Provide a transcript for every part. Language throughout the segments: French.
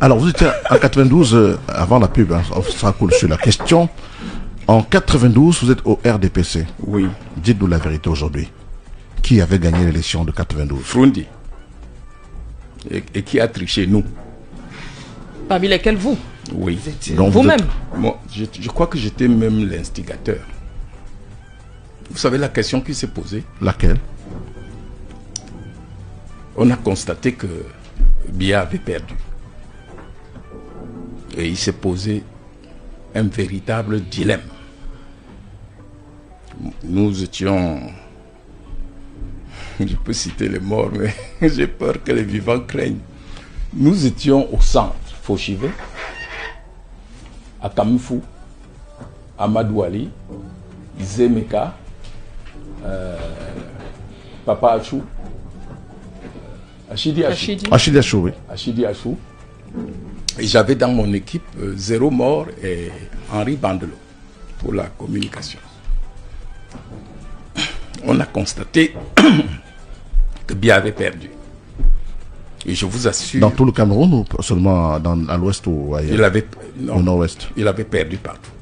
Alors, vous étiez en 92, avant la pub, hein, on sera cool sur la question. En 92, vous êtes au RDPC. Oui. Dites-nous la vérité aujourd'hui. Qui avait gagné l'élection de 92? Frundi. Et qui a triché, nous. Parmi lesquels vous? Oui. Donc Vous-même? Moi, je crois que j'étais même l'instigateur. Vous savez la question qui s'est posée? Laquelle? On a constaté que Biya avait perdu. Et il s'est posé un véritable dilemme. Nous étions... Je peux citer les morts, mais j'ai peur que les vivants craignent. Nous étions au centre, Fauchivé, à Kamifou, Amadou Ali, Zemeka, Papa Achou, Achidi Achou. Oui. Achidi Achou. Et j'avais dans mon équipe Zéro Mort et Henri Bandelot pour la communication. On a constaté que Biya avait perdu. Et je vous assure... Dans tout le Cameroun ou seulement à l'ouest ou ailleurs? Au nord-ouest. Il avait perdu partout.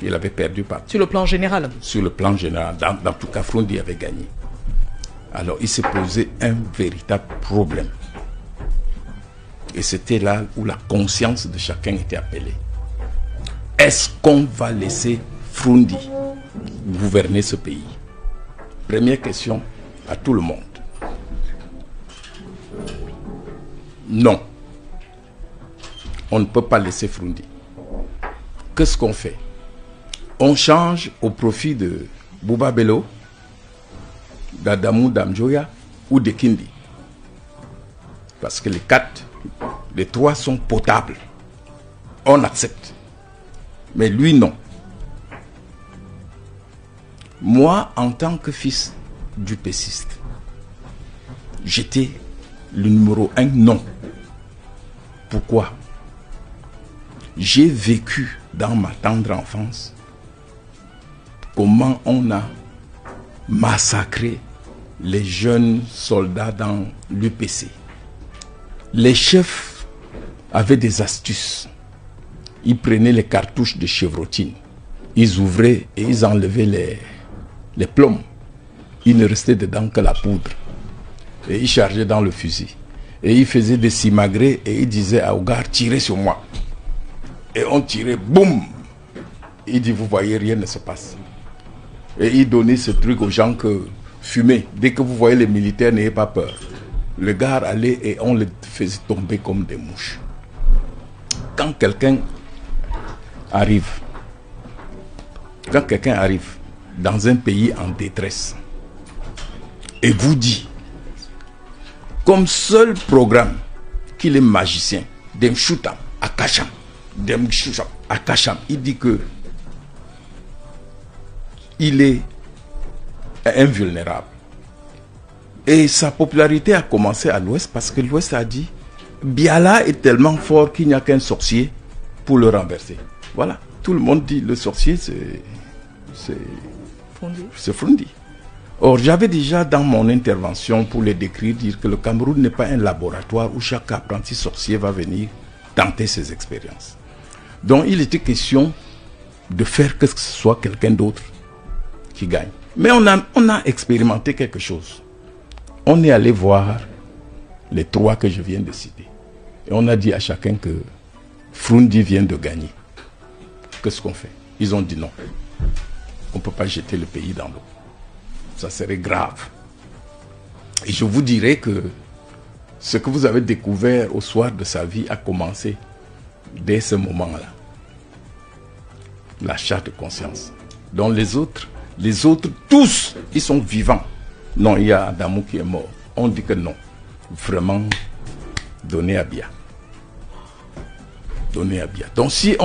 Il avait perdu partout. Sur le plan général? Sur le plan général. Dans tout cas, Frundi avait gagné. Alors, il s'est posé un véritable problème. Et c'était là où la conscience de chacun était appelée. Est-ce qu'on va laisser Frundi gouverner ce pays? Première question à tout le monde. Non. On ne peut pas laisser Frundi. Qu'est-ce qu'on fait? On change au profit de Bouba Bello, d'Adamou Damjoya ou de Kindi. Parce que les trois sont potables. On accepte. Mais lui, non. Moi, en tant que fils du péciste, j'étais le numéro 1 non. Pourquoi? J'ai vécu dans ma tendre enfance comment on a massacré les jeunes soldats dans l'UPC. Les chefs avaient des astuces. Ils prenaient les cartouches de chevrotine, ils ouvraient et ils enlevaient les plombs. Il ne restait dedans que la poudre. Et ils chargeaient dans le fusil. Et ils faisaient des simagrées et ils disaient à Ougar, tirez sur moi. Et on tirait, boum. Il dit, vous voyez, rien ne se passe. Et il donnait ce truc aux gens que fumez. Dès que vous voyez les militaires, n'ayez pas peur. Le gars allait et on les faisait tomber comme des mouches. Quand quelqu'un arrive dans un pays en détresse et vous dit comme seul programme qu'il est magicien, Demchoutam Akasham, il dit que il est invulnérable. Et sa popularité a commencé à l'Ouest parce que l'Ouest a dit Biala est tellement fort qu'il n'y a qu'un sorcier pour le renverser. Voilà, tout le monde dit le sorcier c'est Frundi. Or, j'avais déjà dans mon intervention pour les décrire, dire que le Cameroun n'est pas un laboratoire où chaque apprenti sorcier va venir tenter ses expériences. Donc, il était question de faire que ce soit quelqu'un d'autre qui gagne. Mais on a expérimenté quelque chose. On est allé voir les trois que je viens de citer. Et on a dit à chacun que Frundi vient de gagner. Qu'est-ce qu'on fait? Ils ont dit non. On ne peut pas jeter le pays dans l'eau. Ça serait grave. Et je vous dirais que ce que vous avez découvert au soir de sa vie a commencé dès ce moment-là. L'achat de conscience. Donc les autres, tous, ils sont vivants. Non, il y a Adamou qui est mort. On dit que non. Vraiment, donner à Biya. Donner à Biya. Donc si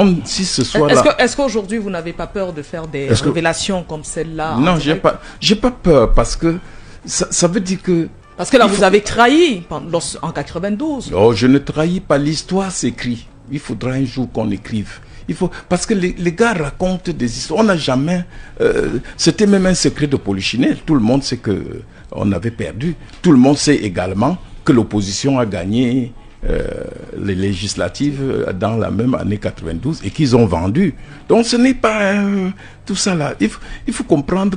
ce soir-là... Est-ce qu'aujourd'hui vous n'avez pas peur de faire des révélations comme celle-là? Non, j'ai pas peur parce que ça veut dire que... Parce que là vous avez trahi en 92. Non, je ne trahis pas. L'histoire s'écrit. Il faudra un jour qu'on écrive. Parce que les gars racontent des histoires. On n'a jamais... c'était même un secret de Polichinelle. Tout le monde sait qu'on avait perdu. Tout le monde sait également que l'opposition a gagné les législatives dans la même année 92 et qu'ils ont vendu. Donc ce n'est pas tout ça là. Il faut comprendre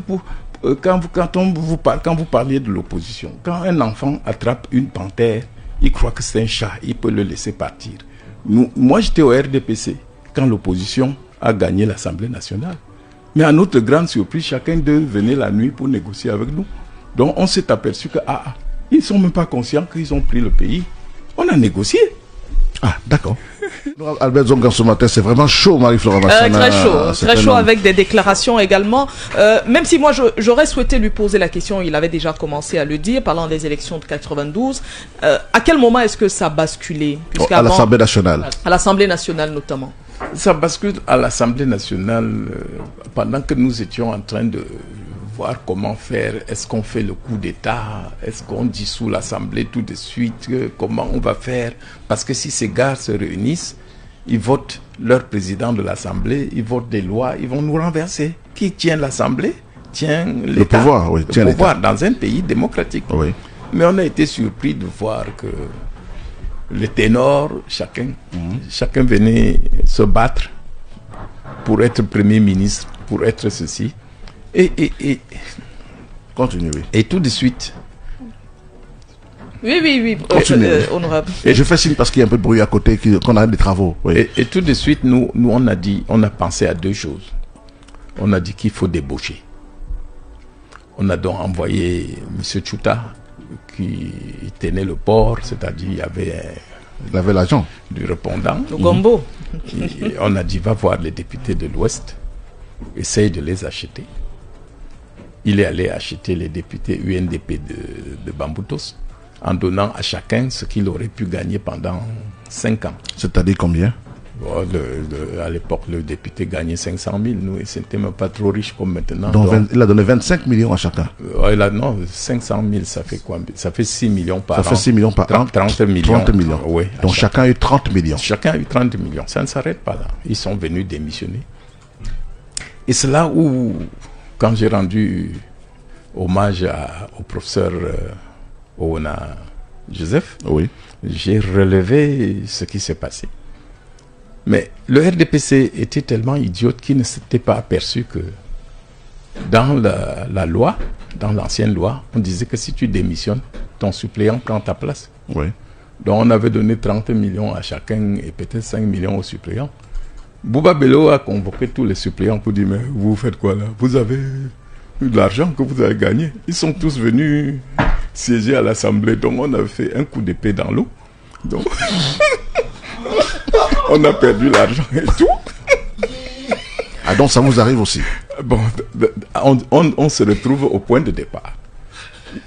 quand vous parliez de l'opposition, quand un enfant attrape une panthère, il croit que c'est un chat, il peut le laisser partir. Moi j'étais au RDPC quand l'opposition a gagné l'Assemblée nationale. Mais à notre grande surprise, chacun d'eux venait la nuit pour négocier avec nous. Donc on s'est aperçu que ils ne sont même pas conscients qu'ils ont pris le pays. On a négocié. Ah, d'accord. Albert Zongan ce matin, c'est vraiment chaud, Marie-Flora Massana. Très chaud avec des déclarations également. Même si moi, j'aurais souhaité lui poser la question, il avait déjà commencé à le dire, parlant des élections de 92. À quel moment est-ce que ça a basculé? À l'Assemblée nationale. À l'Assemblée nationale notamment. Ça bascule à l'Assemblée nationale pendant que nous étions en train de voir comment faire. Est-ce qu'on fait le coup d'État? Est-ce qu'on dissout l'Assemblée tout de suite? Comment on va faire? Parce que si ces gars se réunissent, ils votent leur président de l'Assemblée, ils votent des lois, ils vont nous renverser. Qui tient l'Assemblée? Tient l'État. Le pouvoir, oui. Le pouvoir dans un pays démocratique. Oui. Mais on a été surpris de voir que les ténors, chacun venait se battre pour être Premier ministre, pour être ceci. Et continue, oui. Et tout de suite. Oui. Honorable. Et je fais signe parce qu'il y a un peu de bruit à côté, qu'on a des travaux. Oui. Et tout de suite, nous on a pensé à deux choses. On a dit qu'il faut débaucher. On a donc envoyé M. Tchouta, qui tenait le port, c'est-à-dire il avait l'agent du répondant. Le gombo. On a dit, va voir les députés de l'Ouest, essaye de les acheter. Il est allé acheter les députés UNDP de Bamboutos en donnant à chacun ce qu'il aurait pu gagner pendant 5 ans. C'est-à-dire combien? À l'époque, le député gagnait 500 000. Nous, c'était même pas trop riche comme maintenant. Donc, il a donné 25 millions à chacun. Non, 500 000, ça fait quoi? Ça fait 6 millions par an. Ça fait 6 millions par an. 30 millions. 30 millions. Oui. Donc, chacun a eu 30 millions. Chacun a eu 30 millions. Ça ne s'arrête pas là. Ils sont venus démissionner. Et c'est là où, quand j'ai rendu hommage au professeur Oona Joseph, oui, j'ai relevé ce qui s'est passé. Mais le RDPC était tellement idiote qu'il ne s'était pas aperçu que dans la loi, dans l'ancienne loi, on disait que si tu démissionnes, ton suppléant prend ta place. Oui. Donc on avait donné 30 millions à chacun et peut-être 5 millions aux suppléants. Bouba Bello a convoqué tous les suppléants pour dire, mais vous faites quoi là? Vous avez de l'argent que vous avez gagné. Ils sont tous venus siéger à l'Assemblée. Donc on a fait un coup d'épée dans l'eau. Donc on a perdu l'argent et tout. Ah, donc ça vous arrive aussi? Bon, on se retrouve au point de départ.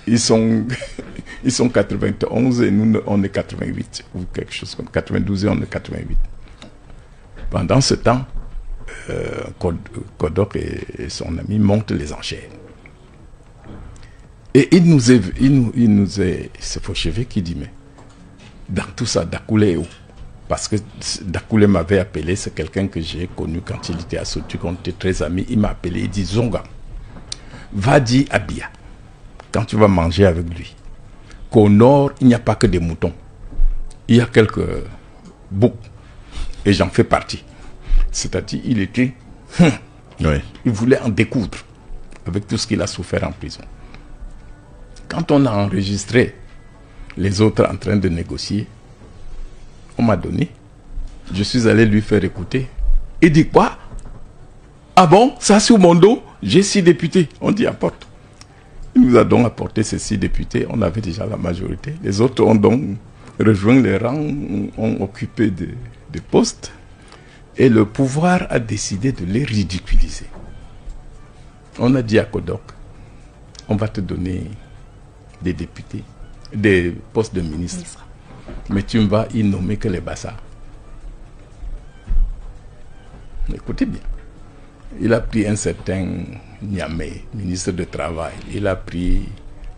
Ils sont 91 et nous on est 88 ou quelque chose comme 92 et on est 88. Pendant ce temps, Kodok et son ami montent les enchères. Et il nous est c'est Fauchevé qui dit, mais dans tout ça, Dakoulé est où? Parce que Dakoulé m'avait appelé, c'est quelqu'un que j'ai connu quand il était à Sotu, quand on était très amis. Il m'a appelé, il dit, Zonga, va dire à Bia, quand tu vas manger avec lui, qu'au nord, il n'y a pas que des moutons. Il y a quelques boucs. Et j'en fais partie. C'est-à-dire, il était... oui. Il voulait en découdre avec tout ce qu'il a souffert en prison. Quand on a enregistré les autres en train de négocier, on m'a donné. Je suis allé lui faire écouter. Il dit quoi? Ah bon? Ça sur mon dos? J'ai 6 députés. On dit apporte. Il nous a donc apporté ces 6 députés. On avait déjà la majorité. Les autres ont donc rejoint les rangs, ont occupé des postes. Et le pouvoir a décidé de les ridiculiser. On a dit à Kodok, on va te donner des députés, des postes de ministre. Mais tu ne vas y nommer que les bassards. Écoutez bien. Il a pris un certain Niamey, ministre de Travail. Il a pris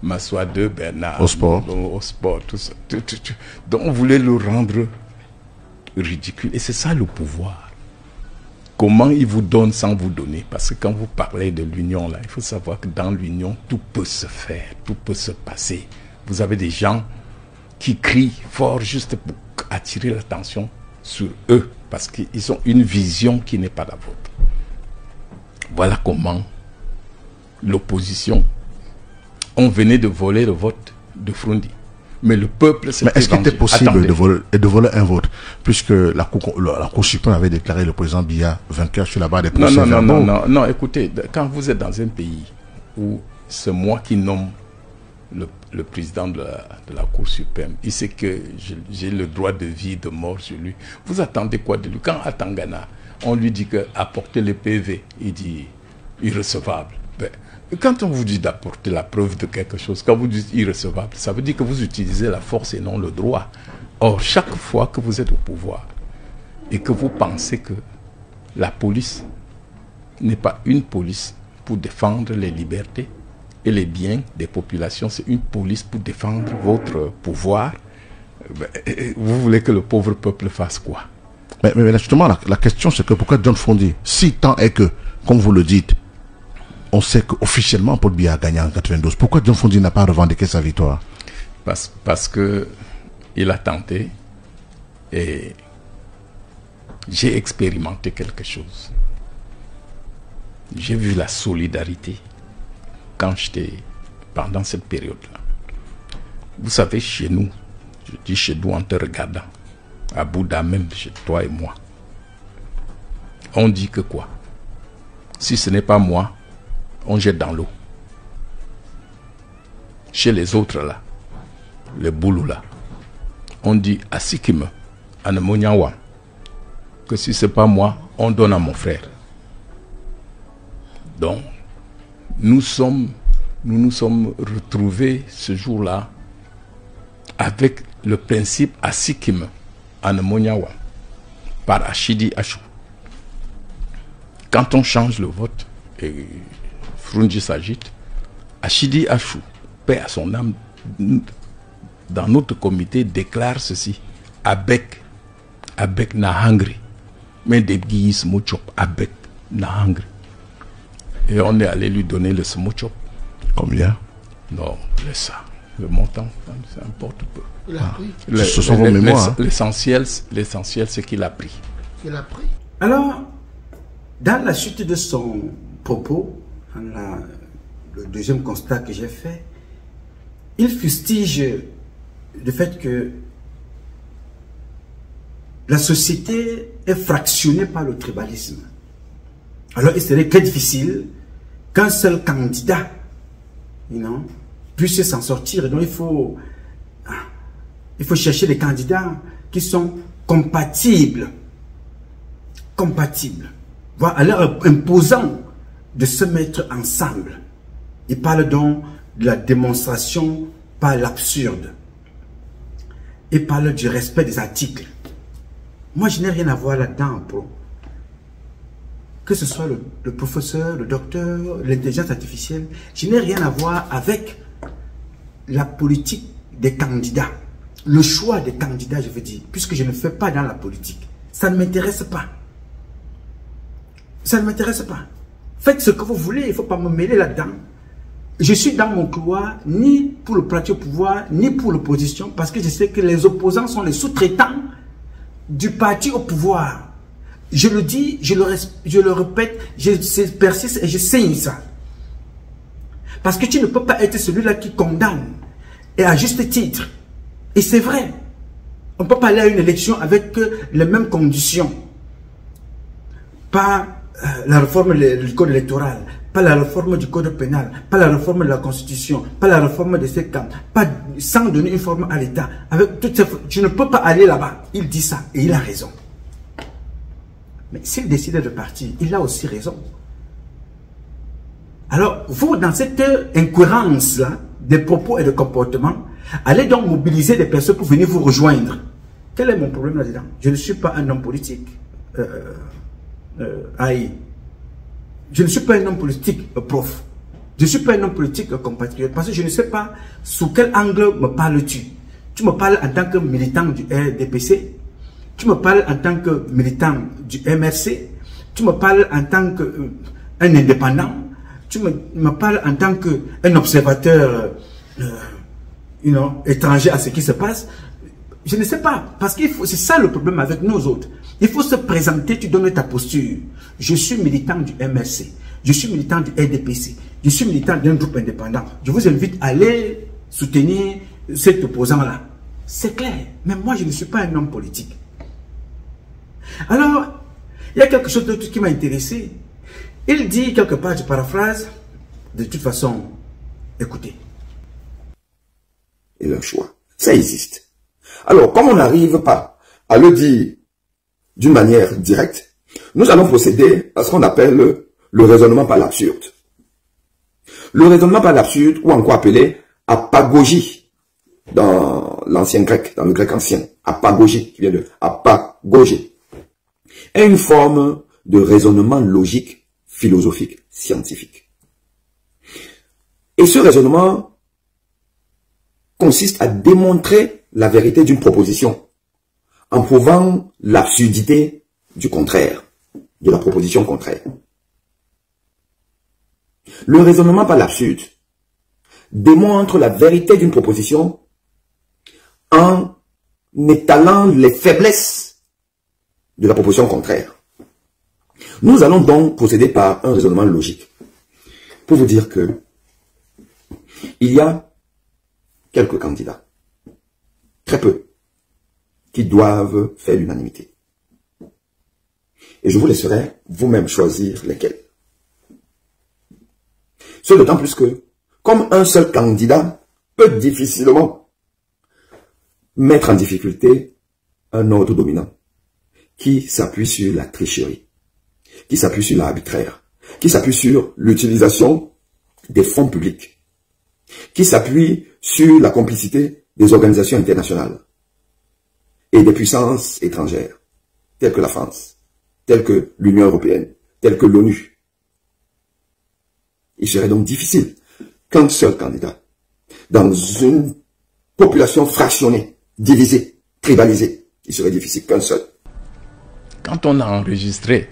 Massoua de Bernard. Au sport. Au sport, tout ça. Donc on voulait le rendre ridicule. Et c'est ça le pouvoir. Comment il vous donne sans vous donner? Parce que quand vous parlez de l'union, là, il faut savoir que dans l'union, tout peut se faire, tout peut se passer. Vous avez des gens qui crient fort juste attirer l'attention sur eux, parce qu'ils ont une vision qui n'est pas la vôtre. Voilà comment l'opposition, on venait de voler le vote de Froundi. Mais le peuple s'est est-ce qu'il était possible de voler un vote, puisque la Cour suprême avait déclaré le président Biya vainqueur sur la base des procès verbaux? Non, écoutez, quand vous êtes dans un pays où c'est moi qui nomme le président de la Cour suprême, il sait que j'ai le droit de vie, de mort sur lui. Vous attendez quoi de lui? Quand à Tangana, on lui dit qu'apporter le PV, il dit irrecevable. Ben, quand on vous dit d'apporter la preuve de quelque chose, quand vous dites irrecevable, ça veut dire que vous utilisez la force et non le droit. Or, chaque fois que vous êtes au pouvoir et que vous pensez que la police n'est pas une police pour défendre les libertés et les biens des populations, c'est une police pour défendre votre pouvoir, vous voulez que le pauvre peuple fasse quoi? Mais justement, la question c'est que pourquoi John Froundi, si tant est que, comme vous le dites, on sait qu'officiellement Paul Biya a gagné en 92, pourquoi John Froundi n'a pas revendiqué sa victoire? Parce que il a tenté et j'ai expérimenté quelque chose. J'ai vu la solidarité quand j'étais pendant cette période-là. Vous savez, chez nous, je dis chez nous en te regardant, à Bouddha même, chez toi et moi, on dit que quoi? Si ce n'est pas moi, on jette dans l'eau. Chez les autres là, les boulous là, on dit à Sikime, à Nemonyawa, que si ce n'est pas moi, on donne à mon frère. Donc, nous nous sommes retrouvés ce jour-là avec le principe à Sikime, à Nemonyawa, par Achidi Achou. Quand on change le vote, et Froundi s'agite, Achidi Achou, paix à son âme, dans notre comité déclare ceci, avec Nahangri, mais des guis Smochop, avec Nahangri. Et on est allé lui donner le Smochop. Combien? Non, laisse ça. Le montant, ça importe peu. Il a pris. Ce sont vos mémoires. L'essentiel, c'est qu'il a pris. Il a pris. Alors, dans la suite de son propos, le deuxième constat que j'ai fait, il fustige le fait que la société est fractionnée par le tribalisme. Alors, il serait très difficile qu'un seul candidat puisse s'en sortir. Donc, il faut chercher des candidats qui sont compatibles. Voire à leur imposant de se mettre ensemble. Il parle donc de la démonstration par l'absurde. Il parle du respect des articles. Moi, je n'ai rien à voir là-dedans, bro. Que ce soit le professeur, le docteur, l'intelligence artificielle, je n'ai rien à voir avec la politique des candidats. Le choix des candidats, je veux dire, puisque je ne fais pas dans la politique. Ça ne m'intéresse pas. Ça ne m'intéresse pas. Faites ce que vous voulez, il ne faut pas me mêler là-dedans. Je suis dans mon couloir, ni pour le parti au pouvoir, ni pour l'opposition, parce que je sais que les opposants sont les sous-traitants du parti au pouvoir. Je le dis, je le répète, je persiste et je signe ça. Parce que tu ne peux pas être celui-là qui condamne, et à juste titre. Et c'est vrai. On ne peut pas aller à une élection avec les mêmes conditions. Pas la réforme du code électoral, pas la réforme du code pénal, pas la réforme de la constitution, pas la réforme de ces camps, pas sans donner une forme à l'État. Avec toutes ces, je ne peux pas aller là-bas. Il dit ça et il a raison. Mais s'il décide de partir, il a aussi raison. Alors, vous, dans cette incohérence-là, des propos et de comportements, allez donc mobiliser des personnes pour venir vous rejoindre. Quel est mon problème là-dedans? Je ne suis pas un homme politique. Je ne suis pas un homme politique, prof. Je ne suis pas un homme politique, compatriote. Parce que je ne sais pas sous quel angle me parles-tu. Tu me parles en tant que militant du RDPC. Tu me parles en tant que militant du MRC. Tu me parles en tant qu'un indépendant. Tu me parles en tant qu'un observateur étranger à ce qui se passe. Je ne sais pas, parce qu'il faut, c'est ça le problème avec nous autres. Il faut se présenter, tu donnes ta posture. Je suis militant du MRC, je suis militant du RDPC, je suis militant d'un groupe indépendant. Je vous invite à aller soutenir cet opposant-là. C'est clair, mais moi je ne suis pas un homme politique. Alors, il y a quelque chose d'autre qui m'a intéressé. Il dit quelque part, je paraphrase, de toute façon, écoutez. Et leur choix, ça existe. Alors, comme on n'arrive pas à le dire d'une manière directe, nous allons procéder à ce qu'on appelle le raisonnement par l'absurde. Le raisonnement par l'absurde, ou encore appelé apagogie, dans l'ancien grec, dans le grec ancien, apagogie, qui vient de apagogie, est une forme de raisonnement logique, philosophique, scientifique. Et ce raisonnement consiste à démontrer la vérité d'une proposition en prouvant l'absurdité du contraire, de la proposition contraire. Le raisonnement par l'absurde démontre la vérité d'une proposition en étalant les faiblesses de la proposition contraire. Nous allons donc procéder par un raisonnement logique pour vous dire que il y a quelques candidats, très peu, qui doivent faire l'unanimité. Et je vous laisserai vous-même choisir lesquels. Ce d'autant plus que, comme un seul candidat peut difficilement mettre en difficulté un ordre dominant qui s'appuie sur la tricherie, qui s'appuie sur l'arbitraire, qui s'appuie sur l'utilisation des fonds publics, qui s'appuie sur la complicité des organisations internationales et des puissances étrangères, telles que la France, telles que l'Union européenne, telles que l'ONU. Il serait donc difficile qu'un seul candidat, dans une population fractionnée, divisée, tribalisée, il serait difficile qu'un seul. Quand on a enregistré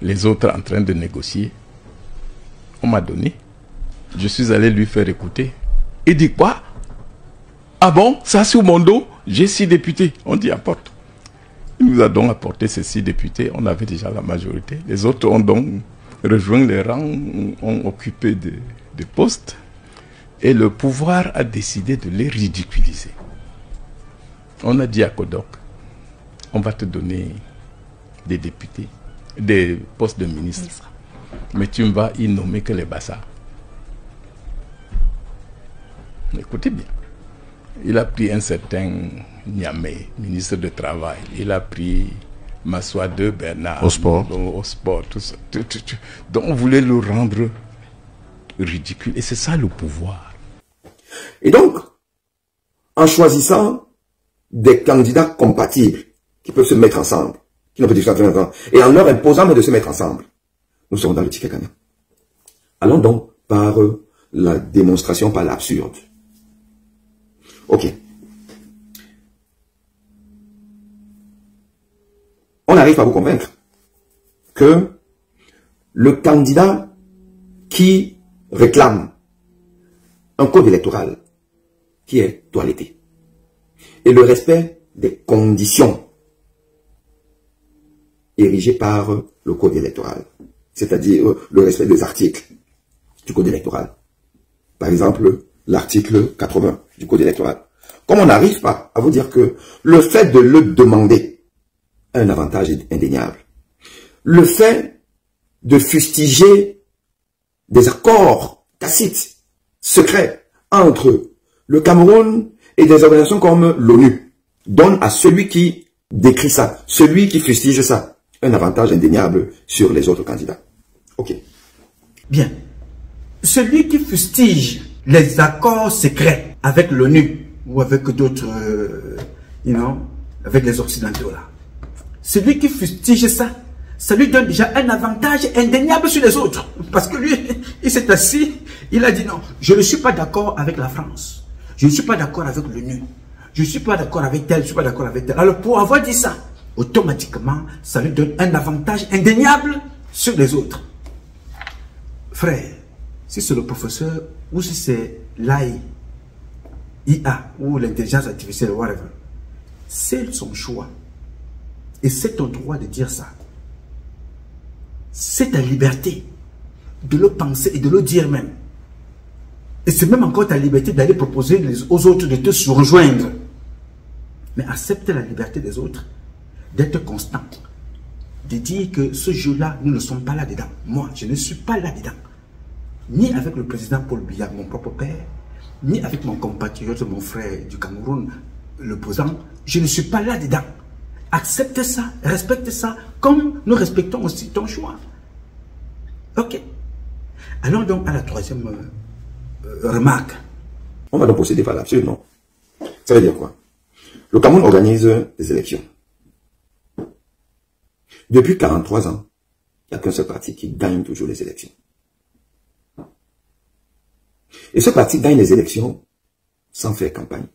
les autres en train de négocier, on m'a donné, je suis allé lui faire écouter. Il dit quoi? Ah bon, ça sur mon dos, j'ai 6 députés. On dit apporte. Il nous a donc apporté ces 6 députés, on avait déjà la majorité. Les autres ont donc rejoint les rangs, ont occupé des postes. Et le pouvoir a décidé de les ridiculiser. On a dit à Kodok, on va te donner des députés, des postes de ministre. Mais tu ne vas y nommer que les bassards. Écoutez bien. Il a pris un certain Niamey, ministre de Travail. Il a pris Massoua de Bernard. Au sport. Au sport, tout ça. Donc on voulait le rendre ridicule. Et c'est ça le pouvoir. Et donc, en choisissant des candidats compatibles, qui peuvent se mettre ensemble, qui n'ont pas de ensemble, et en leur imposant de se mettre ensemble, nous serons dans le ticket gagnant. Allons donc par la démonstration, par l'absurde. Ok. On arrive à vous convaincre que le candidat qui réclame un code électoral qui est toiletté et le respect des conditions érigées par le code électoral, c'est-à-dire le respect des articles du code électoral. Par exemple, l'article 80 du code électoral. Comme on n'arrive pas à vous dire que le fait de le demander a un avantage indéniable, le fait de fustiger des accords tacites, secrets, entre le Cameroun et des organisations comme l'ONU, donne à celui qui décrit ça, celui qui fustige ça, un avantage indéniable sur les autres candidats. Ok. Bien. Celui qui fustige les accords secrets avec l'ONU ou avec d'autres, avec les Occidentaux là, celui qui fustige ça, ça lui donne déjà un avantage indéniable sur les autres. Parce que lui, il s'est assis, il a dit non, je ne suis pas d'accord avec la France. Je ne suis pas d'accord avec l'ONU. Je ne suis pas d'accord avec tel, je ne suis pas d'accord avec tel. Alors pour avoir dit ça, automatiquement, ça lui donne un avantage indéniable sur les autres. Frère, si c'est le professeur ou si c'est l'AI, IA ou l'intelligence artificielle, whatever, C'est son choix. Et c'est ton droit de dire ça. C'est ta liberté de le penser et de le dire même. Et c'est même encore ta liberté d'aller proposer aux autres de te surjoindre. Mais accepte la liberté des autres, d'être constant, de dire que ce jeu-là, nous ne sommes pas là-dedans. Moi, je ne suis pas là-dedans. Ni avec le président Paul Biya, mon propre père, ni avec mon compatriote, mon frère du Cameroun, le président. Je ne suis pas là-dedans. Accepte ça, respecte ça, comme nous respectons aussi ton choix. Ok. Allons donc à la troisième remarque. On va donc procéder par l'absurde, non? Ça veut dire quoi? Le Cameroun organise des élections. Depuis 43 ans, il n'y a qu'un seul parti qui gagne toujours les élections. Et ce parti gagne les élections sans faire campagne,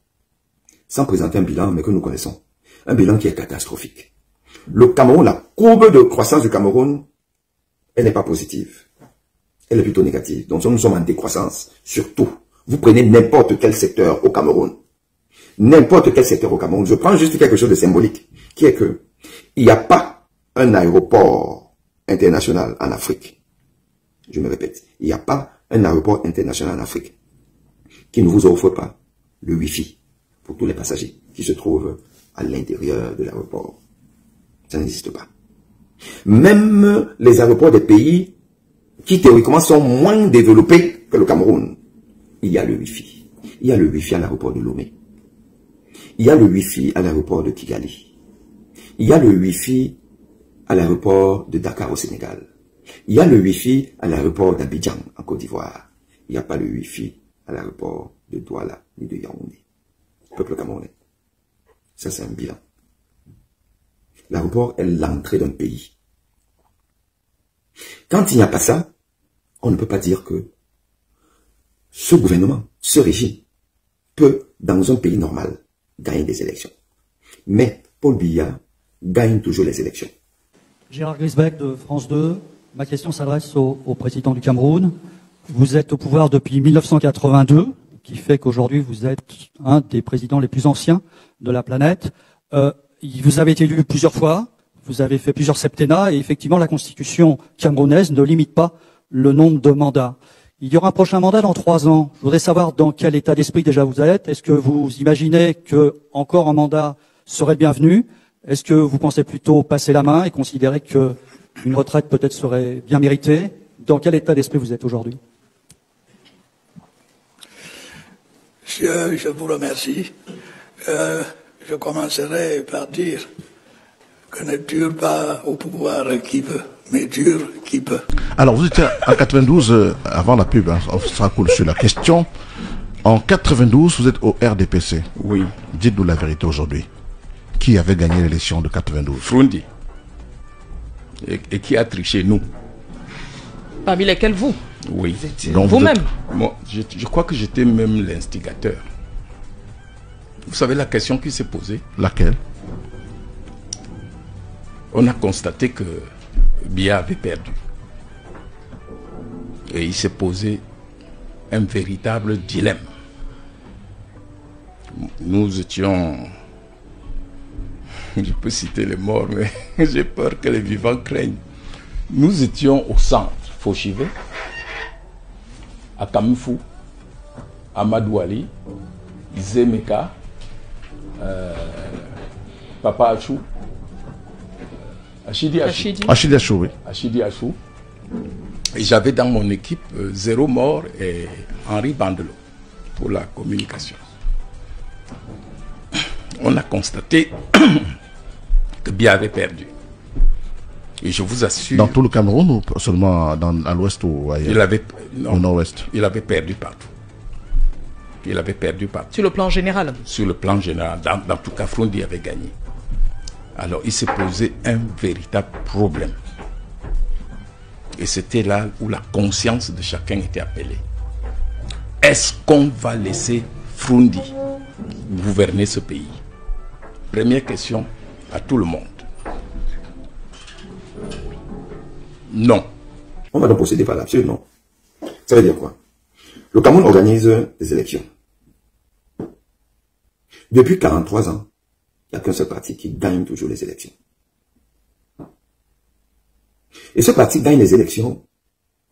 sans présenter un bilan, mais que nous connaissons. Un bilan qui est catastrophique. Le Cameroun, la courbe de croissance du Cameroun, elle n'est pas positive. Elle est plutôt négative. Donc nous sommes en décroissance sur tout. Vous prenez n'importe quel secteur au Cameroun. N'importe quel secteur au Cameroun. Je prends juste quelque chose de symbolique, qui est que il n'y a pas un aéroport international en Afrique. Je me répète, il n'y a pas un aéroport international en Afrique qui ne vous offre pas le Wi-Fi pour tous les passagers qui se trouvent à l'intérieur de l'aéroport. Ça n'existe pas. Même les aéroports des pays qui théoriquement sont moins développés que le Cameroun, il y a le Wi-Fi. Il y a le Wi-Fi à l'aéroport de Lomé. Il y a le Wi-Fi à l'aéroport de Kigali. Il y a le Wi-Fi à l'aéroport de Dakar au Sénégal. Il y a le Wi-Fi à l'aéroport d'Abidjan en Côte d'Ivoire. Il n'y a pas le Wi-Fi à l'aéroport de Douala ni de Yaoundé. Peuple camerounais. Ça, c'est un bilan. L'aéroport est l'entrée d'un pays. Quand il n'y a pas ça, on ne peut pas dire que ce gouvernement, ce régime, peut, dans un pays normal, gagner des élections. Mais Paul Biya gagne toujours les élections. Gérard Grisbeck de France 2. Ma question s'adresse au président du Cameroun. Vous êtes au pouvoir depuis 1982, qui fait qu'aujourd'hui vous êtes un des présidents les plus anciens de la planète. Vous avez été élu plusieurs fois, vous avez fait plusieurs septennats, et effectivement la constitution camerounaise ne limite pas le nombre de mandats. Il y aura un prochain mandat dans 3 ans. Je voudrais savoir dans quel état d'esprit déjà vous êtes. Est-ce que vous imaginez que encore un mandat serait bienvenu? Est-ce que vous pensez plutôt passer la main et considérer que une retraite peut-être serait bien méritée? Dans quel état d'esprit vous êtes aujourd'hui? Je vous remercie. Je commencerai par dire que ne dure pas au pouvoir qui veut, mais dure qui peut. Alors, vous étiez en 92, avant la pub, hein, on sera cool sur la question. En 92, vous êtes au RDPC. Oui. Dites-nous la vérité aujourd'hui. Qui avait gagné l'élection de 92? Frundi. Et qui a triché, nous. Parmi lesquels vous? Oui. Vous-même? Moi, je crois que j'étais même l'instigateur. Vous savez la question qui s'est posée? Laquelle? On a constaté que Biya avait perdu. Et il s'est posé un véritable dilemme. Nous étions... Je peux citer les morts, mais j'ai peur que les vivants craignent. Nous étions au centre, Fauchivé, à Kamifou, à Madouali, Zemeka, Papa Achou, Achidi Achou, oui. Achidi Achou. Et j'avais dans mon équipe 0 mort et Henri Bandelot pour la communication. On a constaté que Biya avait perdu. Et je vous assure... Dans tout le Cameroun ou seulement à l'ouest ou ailleurs? Au nord-ouest. Il avait perdu partout. Il avait perdu partout. Sur le plan général? Sur le plan général. Dans tout cas, Frundi avait gagné. Alors, il s'est posé un véritable problème. Et c'était là où la conscience de chacun était appelée. Est-ce qu'on va laisser Frundi gouverner ce pays? Première question à tout le monde. Non. On va donc procéder par l'absurde, non? Ça veut dire quoi? Le Cameroun organise des élections. Depuis 43 ans, Il n'y a qu'un seul parti qui gagne toujours les élections. Et ce parti gagne les élections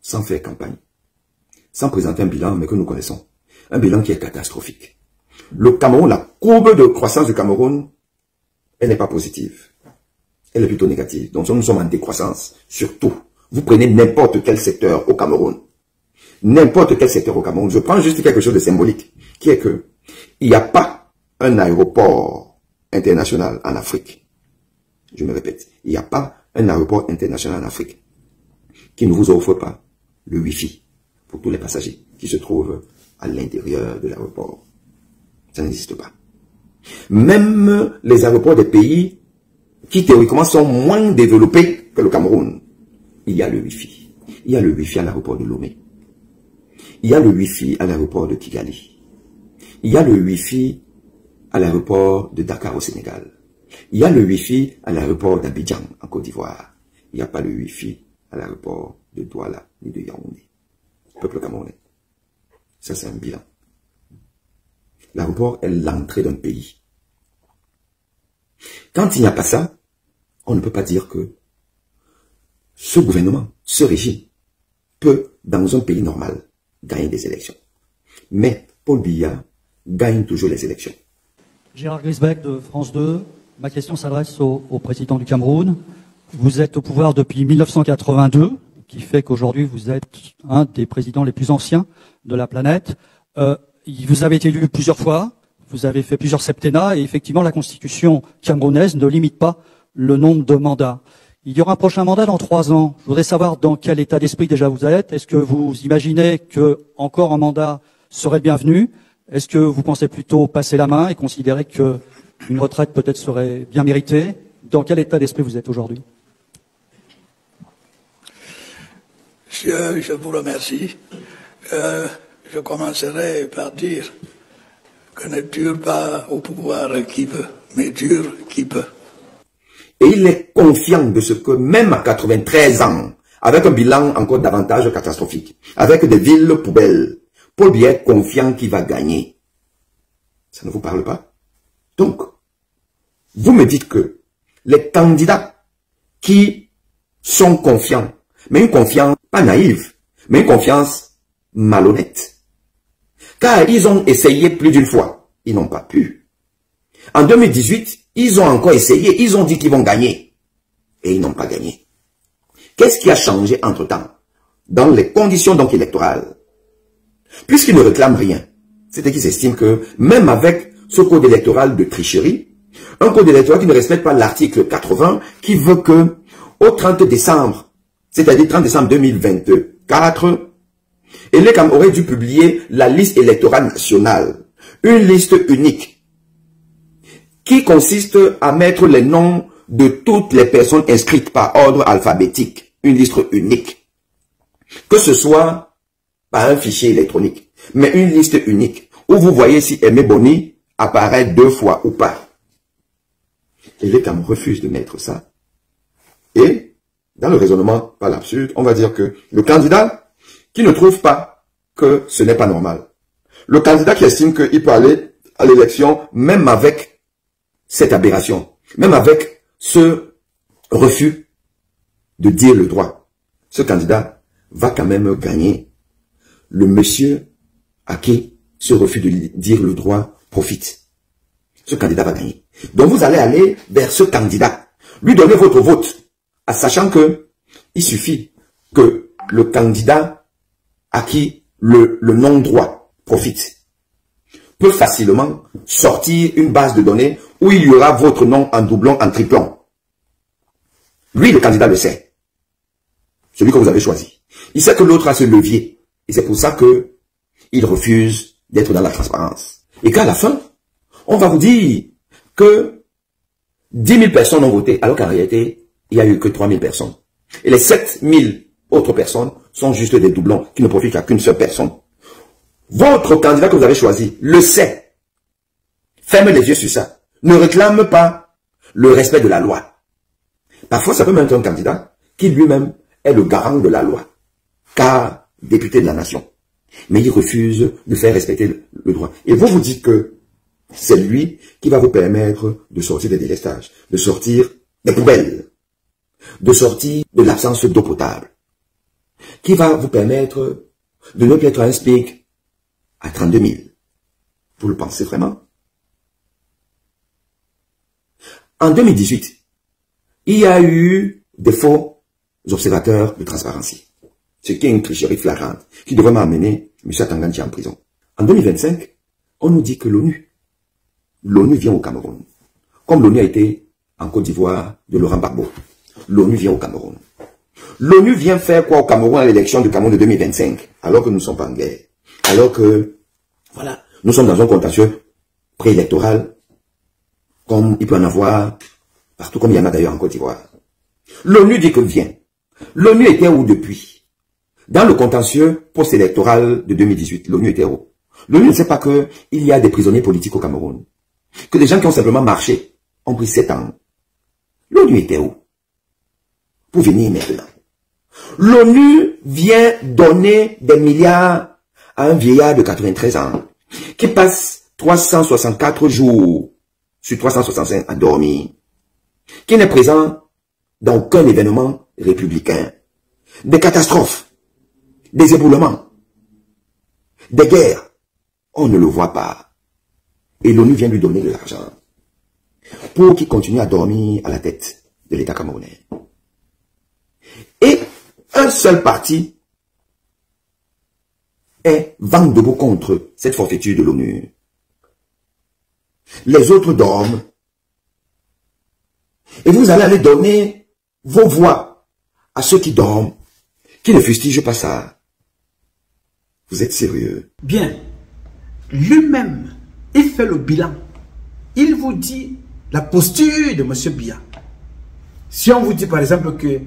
sans faire campagne, sans présenter un bilan, mais que nous connaissons. Un bilan qui est catastrophique. Le Cameroun, la courbe de croissance du Cameroun, elle n'est pas positive. Elle est plutôt négative. Donc nous sommes en décroissance, surtout. Vous prenez n'importe quel secteur au Cameroun. N'importe quel secteur au Cameroun. Je prends juste quelque chose de symbolique, qui est que il n'y a pas un aéroport international en Afrique. Je me répète, il n'y a pas un aéroport international en Afrique qui ne vous offre pas le Wi-Fi pour tous les passagers qui se trouvent à l'intérieur de l'aéroport. Ça n'existe pas. Même les aéroports des pays qui théoriquement sont moins développés que le Cameroun, il y a le Wi-Fi. Il y a le Wi-Fi à l'aéroport de Lomé. Il y a le Wi-Fi à l'aéroport de Kigali. Il y a le Wi-Fi à l'aéroport de Dakar au Sénégal. Il y a le Wi-Fi à l'aéroport d'Abidjan en Côte d'Ivoire. Il n'y a pas le Wi-Fi à l'aéroport de Douala ni de Yaoundé. Peuple camerounais. Ça, c'est un bilan. L'aéroport est l'entrée d'un pays. Quand il n'y a pas ça, on ne peut pas dire que ce gouvernement, ce régime, peut, dans un pays normal, gagner des élections. Mais Paul Biya gagne toujours les élections. Gérard Grisbeck de France 2. Ma question s'adresse au président du Cameroun. Vous êtes au pouvoir depuis 1982, qui fait qu'aujourd'hui vous êtes un des présidents les plus anciens de la planète. Vous avez été élu plusieurs fois, vous avez fait plusieurs septennats, et effectivement la constitution camerounaise ne limite pas le nombre de mandats. Il y aura un prochain mandat dans 3 ans. Je voudrais savoir dans quel état d'esprit déjà vous êtes. Est-ce que vous imaginez que encore un mandat serait bienvenu? Est-ce que vous pensez plutôt passer la main et considérer que une retraite peut-être serait bien méritée? Dans quel état d'esprit vous êtes aujourd'hui? Je vous remercie. Je commencerai par dire que ne dure pas au pouvoir qui veut, mais dure qui peut. Et il est confiant de ce que même à 93 ans, avec un bilan encore davantage catastrophique, avec des villes poubelles, Paul Biya est confiant qu'il va gagner. Ça ne vous parle pas? Donc, vous me dites que les candidats qui sont confiants, mais une confiance pas naïve, mais une confiance malhonnête, car ils ont essayé plus d'une fois, ils n'ont pas pu. En 2018, ils ont encore essayé, ils ont dit qu'ils vont gagner, et ils n'ont pas gagné. Qu'est-ce qui a changé entre-temps, dans les conditions donc électorales? Puisqu'ils ne réclament rien, c'est-à-dire qu'ils estiment que même avec ce code électoral de tricherie, un code électoral qui ne respecte pas l'article 80, qui veut que au 30 décembre, c'est-à-dire 30 décembre 2024, l'ECAM aurait dû publier la liste électorale nationale, une liste unique, qui consiste à mettre les noms de toutes les personnes inscrites par ordre alphabétique, une liste unique, que ce soit par un fichier électronique, mais une liste unique, où vous voyez si Aimé Boni apparaît 2 fois ou pas. Et l'ECAM refuse de mettre ça. Et, dans le raisonnement par l'absurde, on va dire que le candidat qui ne trouve pas que ce n'est pas normal, le candidat qui estime qu'il peut aller à l'élection même avec cette aberration, même avec ce refus de dire le droit, ce candidat va quand même gagner. Le monsieur à qui ce refus de dire le droit profite, ce candidat va gagner. Donc vous allez aller vers ce candidat, lui donner votre vote, en sachant que il suffit que le candidat à qui le non-droit profite peut facilement sortir une base de données où il y aura votre nom en doublon, en triplon. Lui, le candidat le sait. Celui que vous avez choisi. Il sait que l'autre a ce levier. Et c'est pour ça que il refuse d'être dans la transparence. Et qu'à la fin, on va vous dire que 10 000 personnes ont voté, alors qu'en réalité, il n'y a eu que 3 000 personnes. Et les 7 000 autres personnes sont juste des doublons qui ne profitent à qu'une seule personne. Votre candidat que vous avez choisi le sait. Fermez les yeux sur ça. Ne réclame pas le respect de la loi. Parfois, ça peut même être un candidat qui lui-même est le garant de la loi, car député de la nation. Mais il refuse de faire respecter le droit. Et vous vous dites que C'est lui qui va vous permettre de sortir des délestages, de sortir des poubelles, de sortir de l'absence d'eau potable, qui va vous permettre de ne plus être un SPIC à 32 000. Vous le pensez vraiment? En 2018, il y a eu des faux observateurs de transparence, ce qui est une tricherie flagrante qui devrait m'amener M. Atanganji en prison. En 2025, on nous dit que l'ONU vient au Cameroun. Comme l'ONU a été en Côte d'Ivoire de Laurent Gbagbo, l'ONU vient au Cameroun. L'ONU vient faire quoi au Cameroun à l'élection du Cameroun de 2025, alors que nous ne sommes pas en guerre, alors que, voilà, nous sommes dans un contentieux préélectoral, comme il peut en avoir partout, comme il y en a d'ailleurs en Côte d'Ivoire. L'ONU dit que vient. L'ONU était où depuis? Dans le contentieux post-électoral de 2018, l'ONU était où? L'ONU ne sait pas qu'il y a des prisonniers politiques au Cameroun. Que des gens qui ont simplement marché ont pris 7 ans. L'ONU était où? Pour venir maintenant. L'ONU vient donner des milliards à un vieillard de 93 ans qui passe 364 jours sur 365 à dormir, qui n'est présent dans aucun événement républicain. Des catastrophes, des éboulements, des guerres, on ne le voit pas. Et l'ONU vient lui donner de l'argent pour qu'il continue à dormir à la tête de l'État camerounais. Et un seul parti est vent debout contre cette forfaiture de l'ONU. Les autres dorment. Et vous allez aller donner vos voix à ceux qui dorment, qui ne fustigent pas ça. Vous êtes sérieux? Bien. Lui-même, il fait le bilan. Il vous dit la posture de M. Biya. Si on vous dit par exemple que,